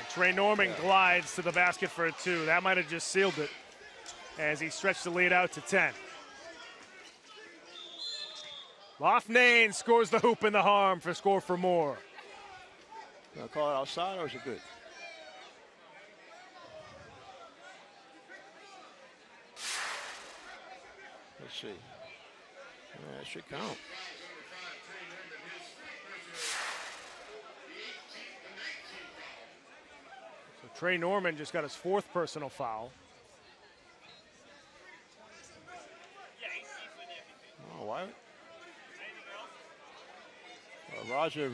Trey Norman glides to the basket for a 2. That might have just sealed it as he stretched the lead out to 10. Loughnane scores the hoop in the harm for Score4More. Gonna call it outside, or is it good? Let's see. Yeah, it should count. So Trey Norman just got his 4th personal foul. Oh, why? Roger is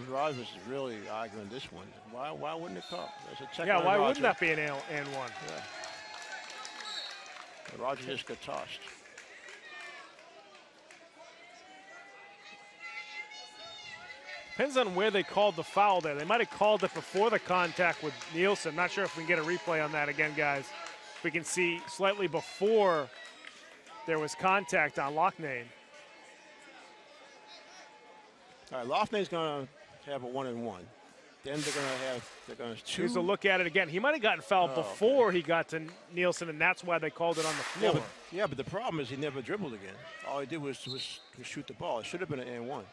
really arguing this one. Why wouldn't it count? There's a check Yeah, on why Roger. wouldn't that be an and one? Yeah. Roger just got tossed. Depends on where they called the foul there. They might have called it before the contact with Nielsen. Not sure if we can get a replay on that again, guys. We can see slightly before there was contact on Loughnane. All right, Loughnane's going to have a 1-and-1. Then they're going to Here's a look at it again. He might have gotten fouled before he got to Nielsen, and that's why they called it on the floor. Yeah, but the problem is he never dribbled again. All he did was shoot the ball. It should have been an and-1.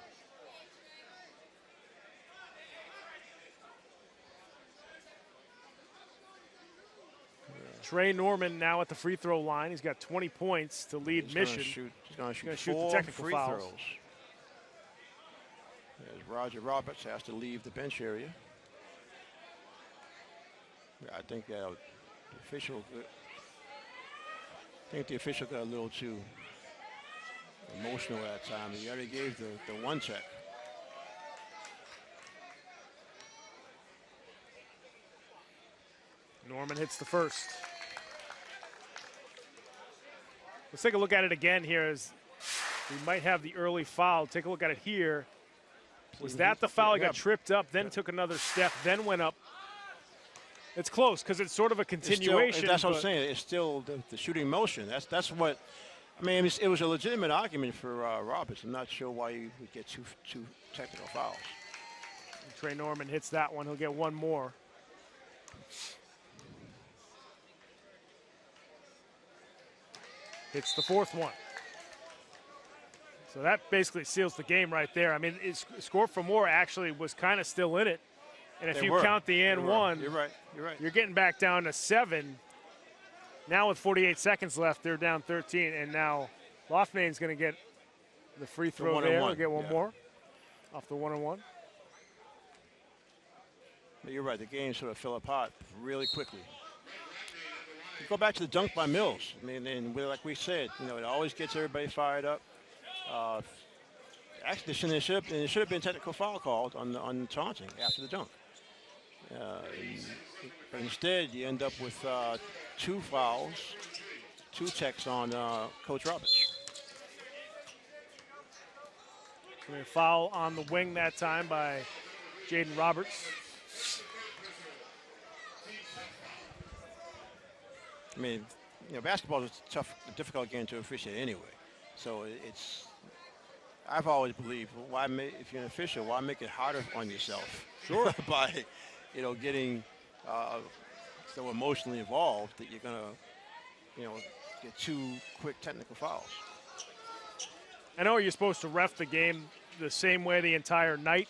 Trey Norman now at the free throw line. He's got 20 points to lead Mission. He's going to shoot the 4 technical free fouls. throws. As Roger Roberts has to leave the bench area. Yeah, I think the official got a little too emotional at that time. He already gave the 1 check. Norman hits the first. Let's take a look at it again here as we might have the early foul. Take a look at it here. Was that the foul? He got tripped up, then took another step, then went up. It's close because it's sort of a continuation. That's what I'm saying. It's still the shooting motion. That's what. I mean, it was a legitimate argument for Roberts. I'm not sure why you would get two technical fouls. And Trey Norman hits that one. He'll get one more. Hits the fourth one. So that basically seals the game right there. I mean, Score4More actually was kind of still in it. And if you count the and one, you're right. You're right. You're getting back down to 7. Now with 48 seconds left, they're down 13. And now Loughnan's going to get the free throw there. He'll get one more off the 1-on-1. But you're right. The game sort of fell apart really quickly. You go back to the dunk by Mills. I mean, and like we said, it always gets everybody fired up. Actually, there should have been a technical foul called on taunting after the dunk. But instead, you end up with 2 fouls, 2 techs on Coach Roberts. A foul on the wing that time by Jaden Roberts. I mean, basketball is a difficult game to officiate anyway. So I've always believed, if you're an official, why make it harder on yourself? Sure. By, getting so emotionally involved that you're going to, get 2 quick technical fouls. I know you're supposed to ref the game the same way the entire night,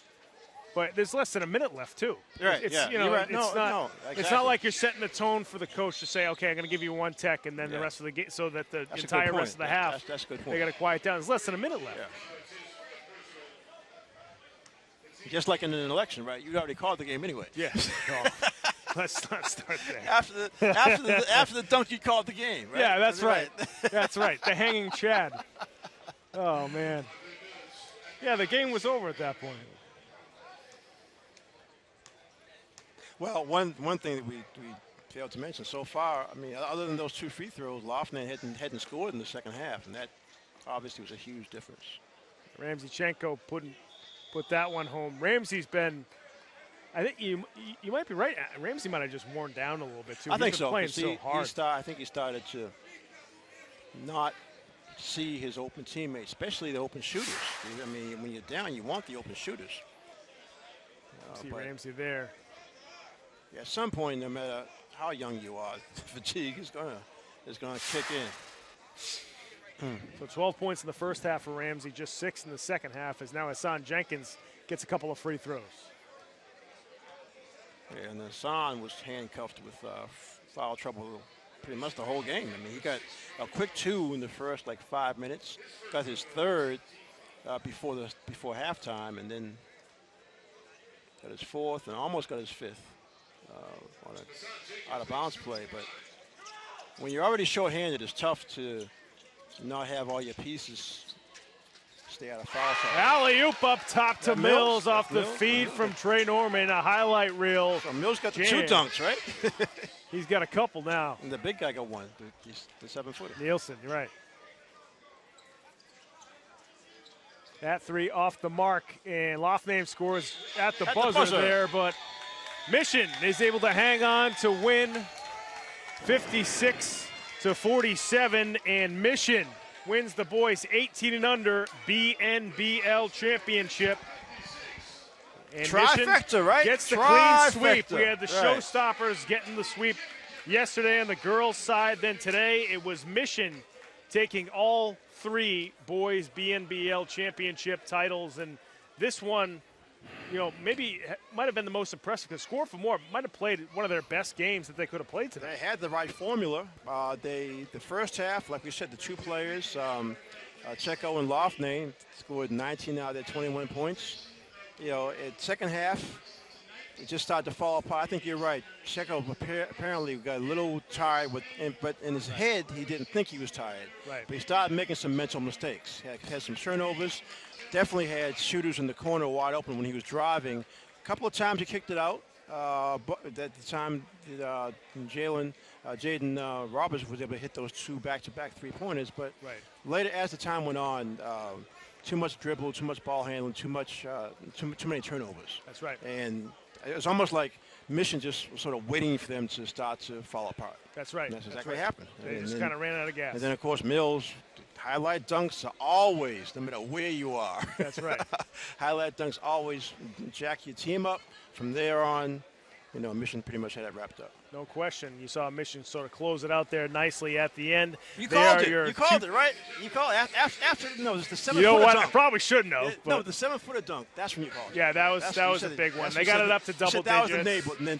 but there's less than a minute left too. Right. You're right. Exactly. It's not like you're setting the tone for the coach to say, okay, I'm going to give you 1 tech and then the rest of the game, so that the entire rest of the half, that's a good point. They got to quiet down. There's less than a minute left. Yeah. Just like in an election, right? You already called the game anyway. Yes. Let's not start there. After the dunk, you called the game, right? Yeah, that's right. That's right. The hanging Chad. Oh, man. Yeah, the game was over at that point. Well, one thing that we failed to mention so far, I mean, other than those 2 free throws, Loughnan hadn't scored in the second half, and that obviously was a huge difference. Ramseychenko put that one home. Ramsey's been, I think you might be right. Ramsey might have just worn down a little bit too. I think so. Playing so hard. I think he started to not see his open teammates, especially the open shooters. I mean, when you're down, you want the open shooters. See Ramsey there. Yeah, at some point, no matter how young you are, fatigue is gonna kick in. So 12 points in the first half for Ramsey, just 6 in the second half, as now Hassan Jenkins gets a couple of free throws. Yeah, and Hassan was handcuffed with foul trouble pretty much the whole game. I mean, he got a quick 2 in the first 5 minutes, got his 3rd before halftime, and then got his 4th and almost got his 5th on an out-of-bounds play. But when you're already shorthanded, it's tough to not have all your pieces stay out of foul trouble. Alley-oop up top to Mills off the feed from Trey Norman, a highlight reel. So Mills got the 2 dunks, right? He's got a couple now. And the big guy got 1, the 7-footer. Nielsen, you're right. That 3 off the mark, and Loughnane scores at the buzzer there, but Mission is able to hang on to win 56-47, and Mission wins the boys 18 and under BNBL Championship. And Trifecta, right? Gets the clean sweep. We had the showstoppers getting the sweep yesterday on the girls' side. Then today it was Mission taking all 3 boys BNBL Championship titles, and this one, maybe might have been the most impressive because Score4More might have played one of their best games that they could have played today. They had the right formula. The first half, like we said, the 2 players, Checo and Loughnane, scored 19 out of their 21 points. At second half, it just started to fall apart. I think you're right. Checo apparently got a little tired, but in his head, he didn't think he was tired. Right. But he started making some mental mistakes. He had some turnovers. Definitely had shooters in the corner wide open when he was driving. A couple of times he kicked it out. But at the time, Jaden Roberts was able to hit those 2 back-to-back 3-pointers. But later, as the time went on, too much dribble, too much ball handling, too many turnovers. That's right. And it was almost like Mission just was sort of waiting for them to start to fall apart. That's right. And that's exactly what happened. They just kind of ran out of gas. And then, of course, Mills, highlight dunks are always, no matter where you are. That's right. Highlight dunks always jack your team up. From there on, you know, Mission pretty much had it wrapped up. No question. You saw Mission sort of close it out there nicely at the end. You called it. You called it, right? You called it after no, it was the 7-footer dunk. You know what? I probably shouldn't have. No, the 7-footer dunk. That's when you called it. Yeah, that was a big one. They got it up to double digits. That was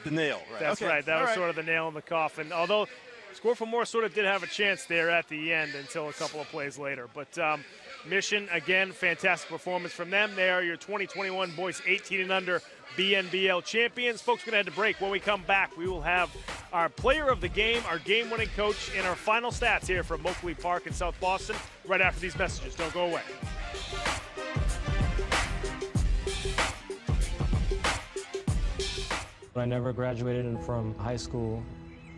the nail. Right. That's right. That was sort of the nail in the coffin. Although Score4More sort of did have a chance there at the end until a couple of plays later. But Mission, again, fantastic performance from them. They are your 2021 Boys 18 and Under BNBL champions. Folks, we're going to head to break. When we come back, we will have our player of the game, our game-winning coach, and our final stats here from Moakley Park in South Boston right after these messages. Don't go away. When I never graduated from high school,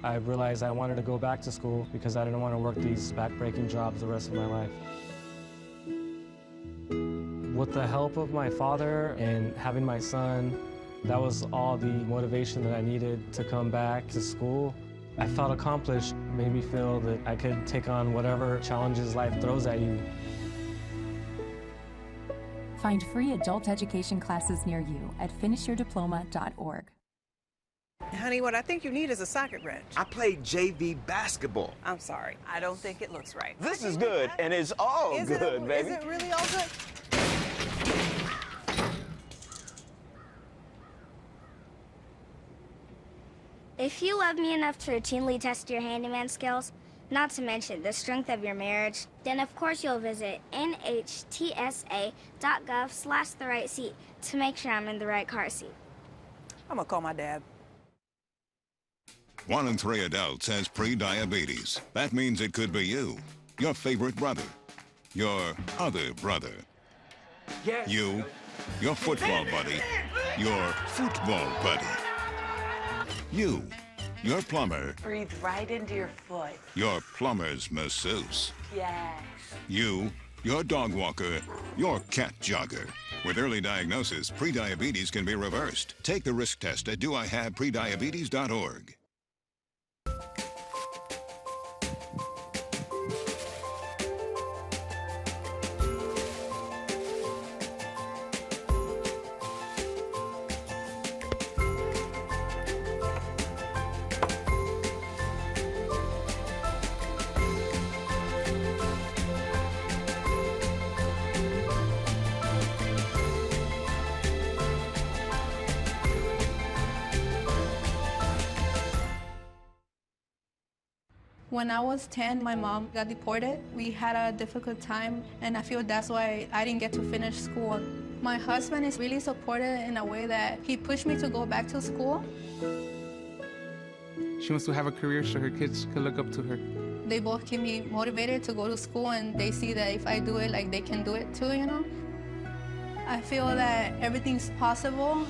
I realized I wanted to go back to school because I didn't want to work these back-breaking jobs the rest of my life. With the help of my father and having my son, that was all the motivation that I needed to come back to school. I felt accomplished, made me feel that I could take on whatever challenges life throws at you. Find free adult education classes near you at finishyourdiploma.org. Honey, what I think you need is a socket wrench. I played JV basketball. I'm sorry. I don't think it looks right. This is good, and it's all good, baby. Is it really all good? If you love me enough to routinely test your handyman skills, not to mention the strength of your marriage, then of course you'll visit nhtsa.gov/the-right-seat to make sure I'm in the right car seat. I'm gonna call my dad. 1 in 3 adults has pre-diabetes. That means it could be you, your favorite brother, your other brother, you, your football buddy, your football buddy, you, your plumber, Breathe right into your foot. your plumber's masseuse, Yes. you, your dog walker, your cat jogger. With early diagnosis, pre-diabetes can be reversed. Take the risk test at doihaveprediabetes.org. When I was 10, my mom got deported. We had a difficult time, and I feel that's why I didn't get to finish school. My husband is really supportive in a way that he pushed me to go back to school. She wants to have a career so her kids can look up to her. They both keep me motivated to go to school, and they see that if I do it, like, they can do it too, you know? I feel that everything's possible.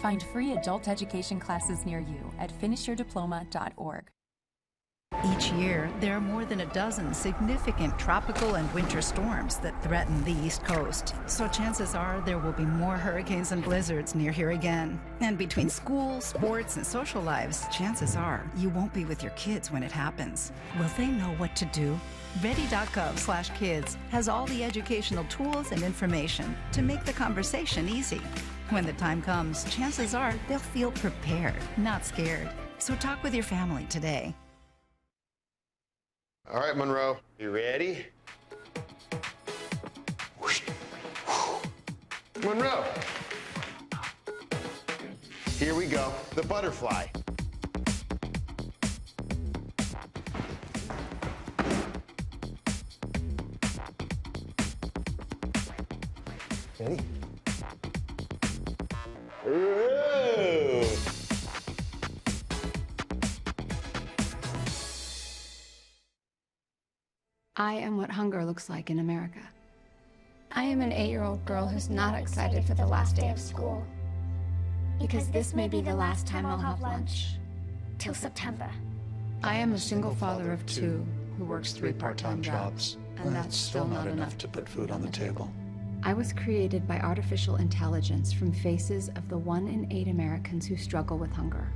Find free adult education classes near you at finishyourdiploma.org. Each year, there are more than a dozen significant tropical and winter storms that threaten the East Coast. So chances are there will be more hurricanes and blizzards near here again. And between school, sports, and social lives, chances are you won't be with your kids when it happens. Will they know what to do? Ready.gov/kids has all the educational tools and information to make the conversation easy. When the time comes, chances are they'll feel prepared, not scared. So talk with your family today. All right, Monroe, you ready? Monroe. Here we go, the butterfly. Ready? Ooh. I am what hunger looks like in America. I am an 8-year-old girl who's not excited for the last day of school. Because this may be the last time I'll have lunch. Till September. I am a single father of 2 who works 3 part-time jobs. And that's still not enough to put food on the table. I was created by artificial intelligence from faces of the 1 in 8 Americans who struggle with hunger.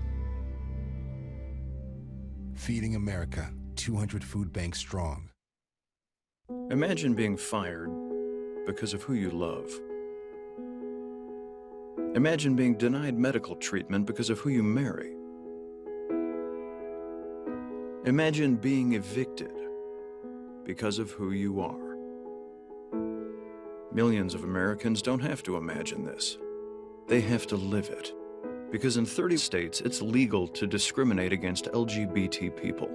Feeding America, 200 food banks strong. Imagine being fired because of who you love. Imagine being denied medical treatment because of who you marry. Imagine being evicted because of who you are. Millions of Americans don't have to imagine this. They have to live it. Because in 30 states, it's legal to discriminate against LGBT people.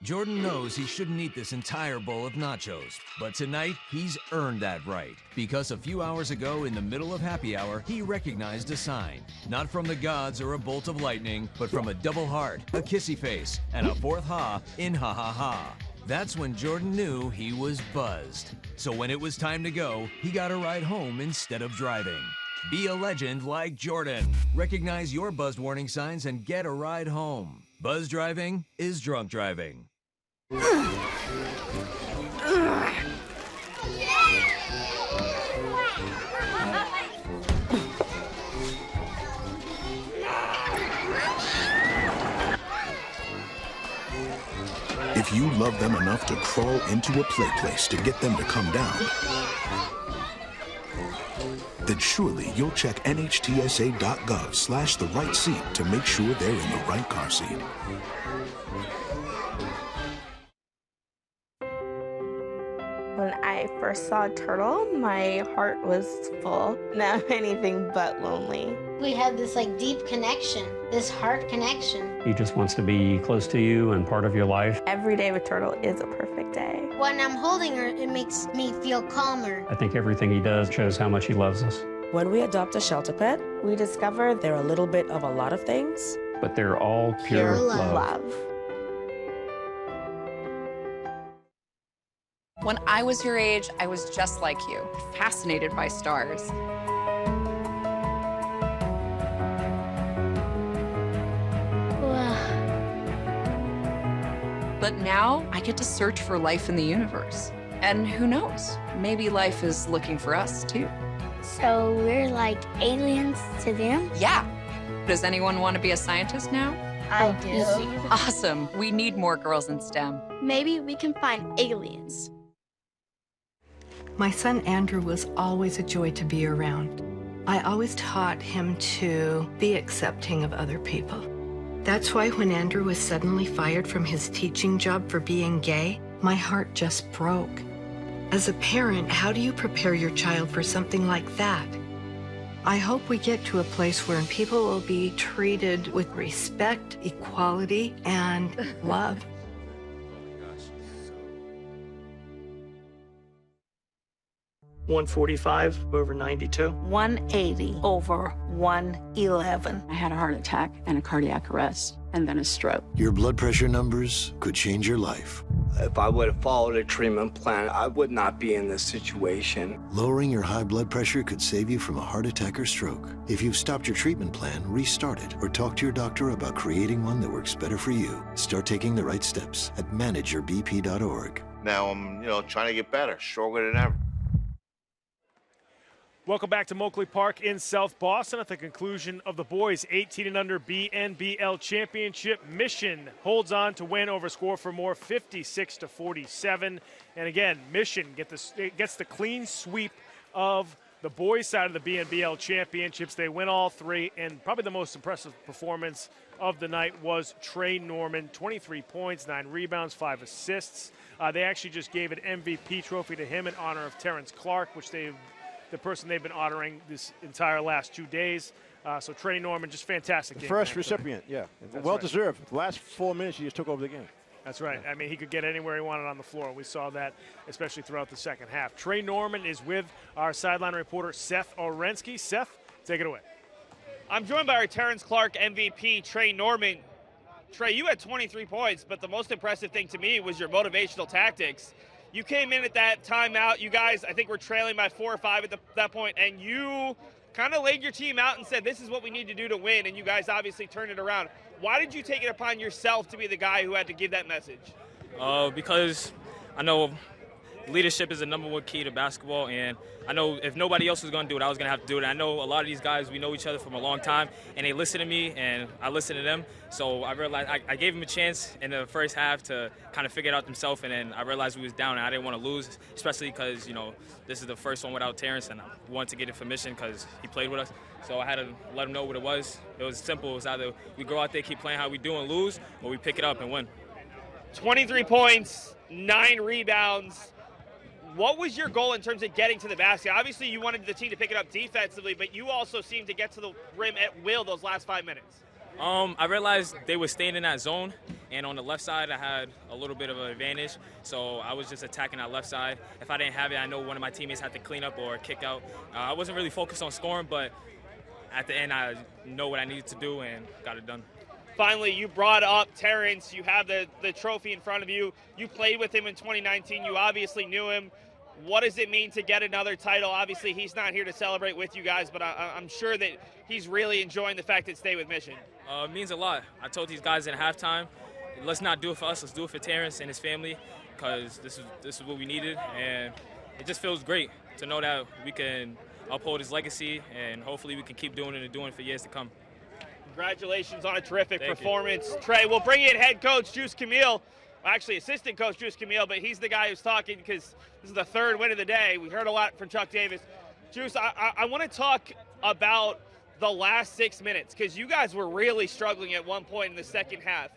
Jordan knows he shouldn't eat this entire bowl of nachos, but tonight he's earned that right. Because a few hours ago, in the middle of happy hour, he recognized a sign. Not from the gods or a bolt of lightning, but from a double heart, a kissy face, and a fourth ha in ha ha ha. That's when Jordan knew he was buzzed. So when it was time to go, he got a ride home instead of driving. Be a legend like Jordan. Recognize your buzzed warning signs and get a ride home. Buzz driving is drunk driving. If you love them enough to crawl into a play place to get them to come down, then surely you'll check nhtsa.gov/the-right seat to make sure they're in the right car seat. When I first saw a turtle, my heart was full. Now I'm anything but lonely. We have this like deep connection, this heart connection. He just wants to be close to you and part of your life. Every day with Turtle is a perfect day. When I'm holding her, it makes me feel calmer. I think everything he does shows how much he loves us. When we adopt a shelter pet, we discover they're a little bit of a lot of things. But they're all pure love. When I was your age, I was just like you, fascinated by stars. But now I get to search for life in the universe. And who knows, maybe life is looking for us too. So we're like aliens to them? Yeah. Does anyone want to be a scientist now? I do. Awesome. We need more girls in STEM. Maybe we can find aliens. My son Andrew was always a joy to be around. I always taught him to be accepting of other people. That's why when Andrew was suddenly fired from his teaching job for being gay, my heart just broke. As a parent, how do you prepare your child for something like that? I hope we get to a place where people will be treated with respect, equality, and love. 145 over 92. 180 over 111. I had a heart attack and a cardiac arrest, and then a stroke. Your blood pressure numbers could change your life. If I would have followed a treatment plan, I would not be in this situation. Lowering your high blood pressure could save you from a heart attack or stroke. If you've stopped your treatment plan, restart it or talk to your doctor about creating one that works better for you. Start taking the right steps at manageyourbp.org. Now I'm, trying to get better, stronger than ever. Welcome back to Moakley Park in South Boston. At the conclusion of the boys 18 and under BNBL Championship, Mission holds on to win over Score4More 56-47. And again, Mission gets the clean sweep of the boys side of the BNBL Championships. They win all three, and probably the most impressive performance of the night was Trey Norman, 23 points, 9 rebounds, 5 assists. They actually just gave an MVP trophy to him in honor of Terrence Clark, which the person they've been honoring this entire last 2 days. So Trey Norman, just fantastic game. First recipient, yeah. Well-deserved. The last 4 minutes, he just took over the game. That's right. I mean, he could get anywhere he wanted on the floor. We saw that, especially throughout the second half. Trey Norman is with our sideline reporter, Seth Orensky. Seth, take it away. I'm joined by our Terrence Clark MVP, Trey Norman. Trey, you had 23 points, but the most impressive thing to me was your motivational tactics. You came in at that timeout. You guys, I think, were trailing by 4 or 5 at that point, and you kind of laid your team out and said, this is what we need to do to win, and you guys obviously turned it around. Why did you take it upon yourself to be the guy who had to give that message? Because I know leadership is the #1 key to basketball, and I know if nobody else was going to do it, I was going to have to do it. I know a lot of these guys, we know each other from a long time, and they listen to me, and I listen to them. So I realized I gave them a chance in the first half to kind of figure it out themselves, and then I realized we was down, and I didn't want to lose, especially because, you know, this is the first one without Terrence, and I wanted to get it for Mission because he played with us. So I had to let him know what it was. It was simple. It was either we go out there, keep playing how we do and lose, or we pick it up and win. 23 points, 9 rebounds. What was your goal in terms of getting to the basket? Obviously, you wanted the team to pick it up defensively, but you also seemed to get to the rim at will those last 5 minutes. I realized they were staying in that zone, and on the left side, I had a little bit of an advantage, so I was just attacking that left side. If I didn't have it, I know one of my teammates had to clean up or kick out. I wasn't really focused on scoring, but at the end, I know what I needed to do and got it done. Finally, you brought up Terrence. You have the trophy in front of you. You played with him in 2019. You obviously knew him. What does it mean to get another title? Obviously, he's not here to celebrate with you guys, but I'm sure that he's really enjoying the fact that Stay with Mission. It means a lot. I told these guys in halftime, let's not do it for us. Let's do it for Terrence and his family, because this is what we needed, and it just feels great to know that we can uphold his legacy, and hopefully we can keep doing it and doing it for years to come. Congratulations on a terrific performance. Trey, we'll bring in head coach Juice Camille. Actually, assistant coach Juice Camille, but he's the guy who's talking because this is the 3rd win of the day. We heard a lot from Chuck Davis. Juice, I want to talk about the last 6 minutes because you guys were really struggling at one point in the second half.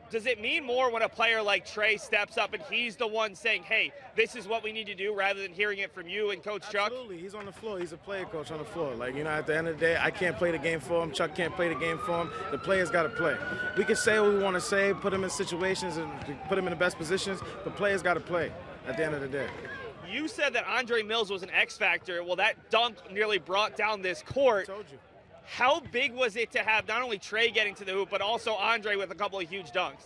Does it mean more when a player like Trey steps up and he's the one saying, hey, this is what we need to do, rather than hearing it from you and Coach Chuck? Absolutely. He's on the floor. He's a player coach on the floor. Like, you know, at the end of the day, I can't play the game for him. Chuck can't play the game for him. The players got to play. We can say what we want to say, put them in situations and put them in the best positions, but players got to play at the end of the day. You said that Andre Mills was an X factor. Well, that dunk nearly brought down this court. I told you. How big was it to have not only Trey getting to the hoop, but also Andre with a couple of huge dunks?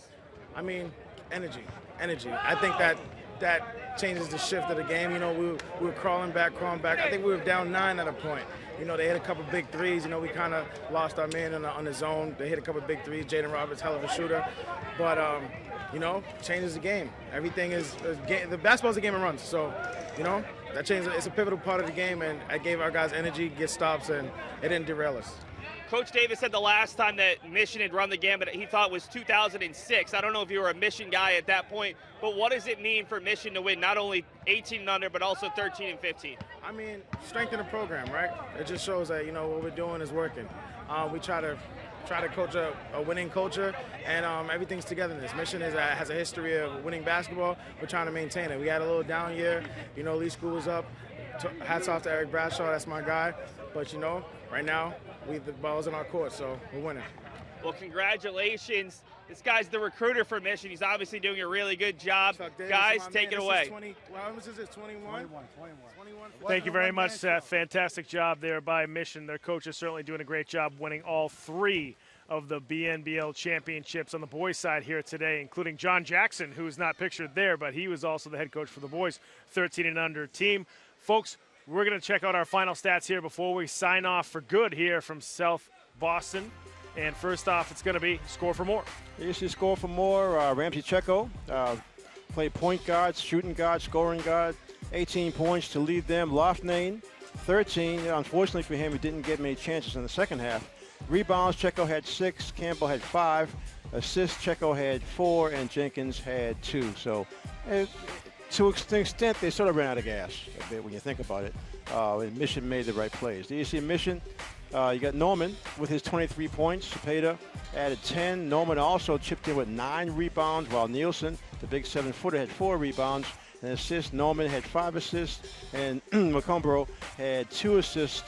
I mean, energy. I think that changes the shift of the game. You know, we were crawling back. I think we were down 9 at a point. You know, they hit a couple big threes. You know, we kind of lost our man on the zone. They hit a couple big threes. Jaden Roberts, hell of a shooter. But, you know, changes the game. Everything is the basketball's a game of runs. So, you know, that changes. It's a pivotal part of the game, and I gave our guys energy, get stops, and it didn't derail us. Coach Davis said the last time that Mission had run the gambit, he thought was 2006. I don't know if you were a Mission guy at that point, but what does it mean for Mission to win not only 18 and under, but also 13 and 15? I mean, strengthen the program, right? It just shows that, you know, what we're doing is working. We try to coach a winning culture, and everything's togetherness. Mission has a history of winning basketball. We're trying to maintain it. We had a little down year. You know, Lee School was up. Hats off to Eric Bradshaw. That's my guy. But, you know, right now, the ball's in our court, so we're winning. Well, congratulations. This guy's the recruiter for Mission. He's obviously doing a really good job. Guys, take it away. How much is this, 21? 21. Thank you very much, Seth. Fantastic job there by Mission. Their coach is certainly doing a great job winning all 3 of the BNBL Championships on the boys' side here today, including John Jackson, who is not pictured there, but he was also the head coach for the boys' 13 and under team. Folks, we're going to check out our final stats here before we sign off for good here from South Boston. And first off, it's going to be Score for More. This is Score for More. Ramsey Checo played point guard, shooting guard, scoring guard. 18 points to lead them. Lofnane, 13. Unfortunately for him, he didn't get many chances in the second half. Rebounds, Checo had 6. Campbell had 5. Assists, Checo had 4. And Jenkins had 2. So to an extent, they sort of ran out of gas a bit when you think about it. And Mission made the right plays. Do you see Mission? You got Norman with his 23 points. Cepeda added 10. Norman also chipped in with 9 rebounds, while Nielsen, the big 7-footer, had 4 rebounds. And assists, Norman had 5 assists, and McCumbro had 2 assists,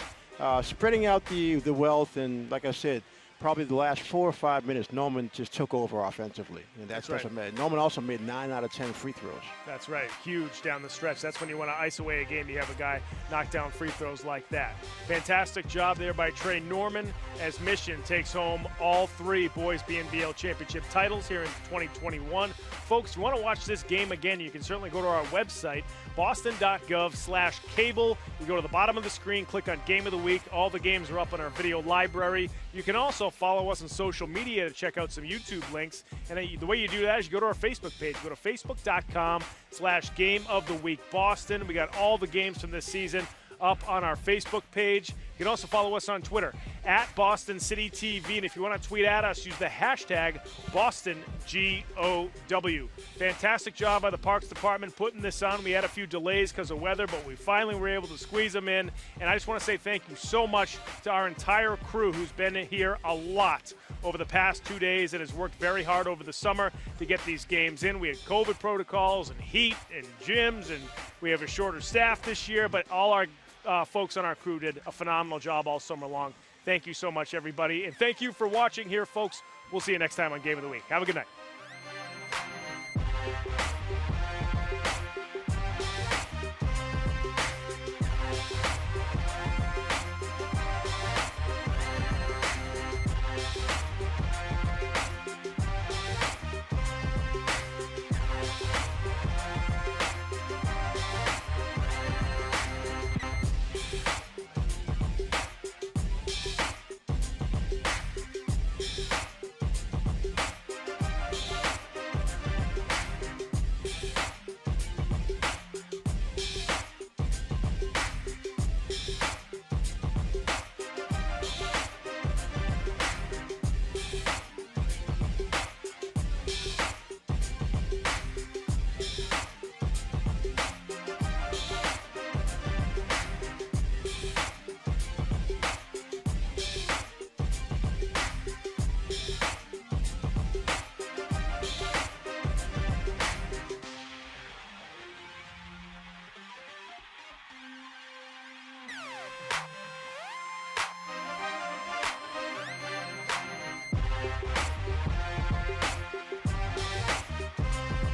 spreading out the wealth. And like I said, probably the last 4 or 5 minutes, Norman just took over offensively. And that's right. What made. Norman also made 9 out of 10 free throws. That's right. Huge down the stretch. That's when you want to ice away a game. You have a guy knock down free throws like that. Fantastic job there by Trey Norman as Mission takes home all 3 Boys BNBL Championship titles here in 2021. Folks, you want to watch this game again, you can certainly go to our website, boston.gov/cable. You go to the bottom of the screen, click on Game of the Week. All the games are up on our video library. You can also follow us on social media to check out some YouTube links. And the way you do that is you go to our Facebook page. Go to facebook.com/Game of the Week Boston. We got all the games from this season up on our Facebook page. You can also follow us on Twitter @Boston City TV. And if you want to tweet at us, use the hashtag BostonGOW. Fantastic job by the Parks Department putting this on. We had a few delays because of weather, but we finally were able to squeeze them in. And I just want to say thank you so much to our entire crew who's been here a lot over the past 2 days and has worked very hard over the summer to get these games in. We had COVID protocols and heat and gyms, and we have a shorter staff this year, but all our folks on our crew did a phenomenal job all summer long. Thank you so much, everybody. And thank you for watching here, folks. We'll see you next time on Game of the Week. Have a good night.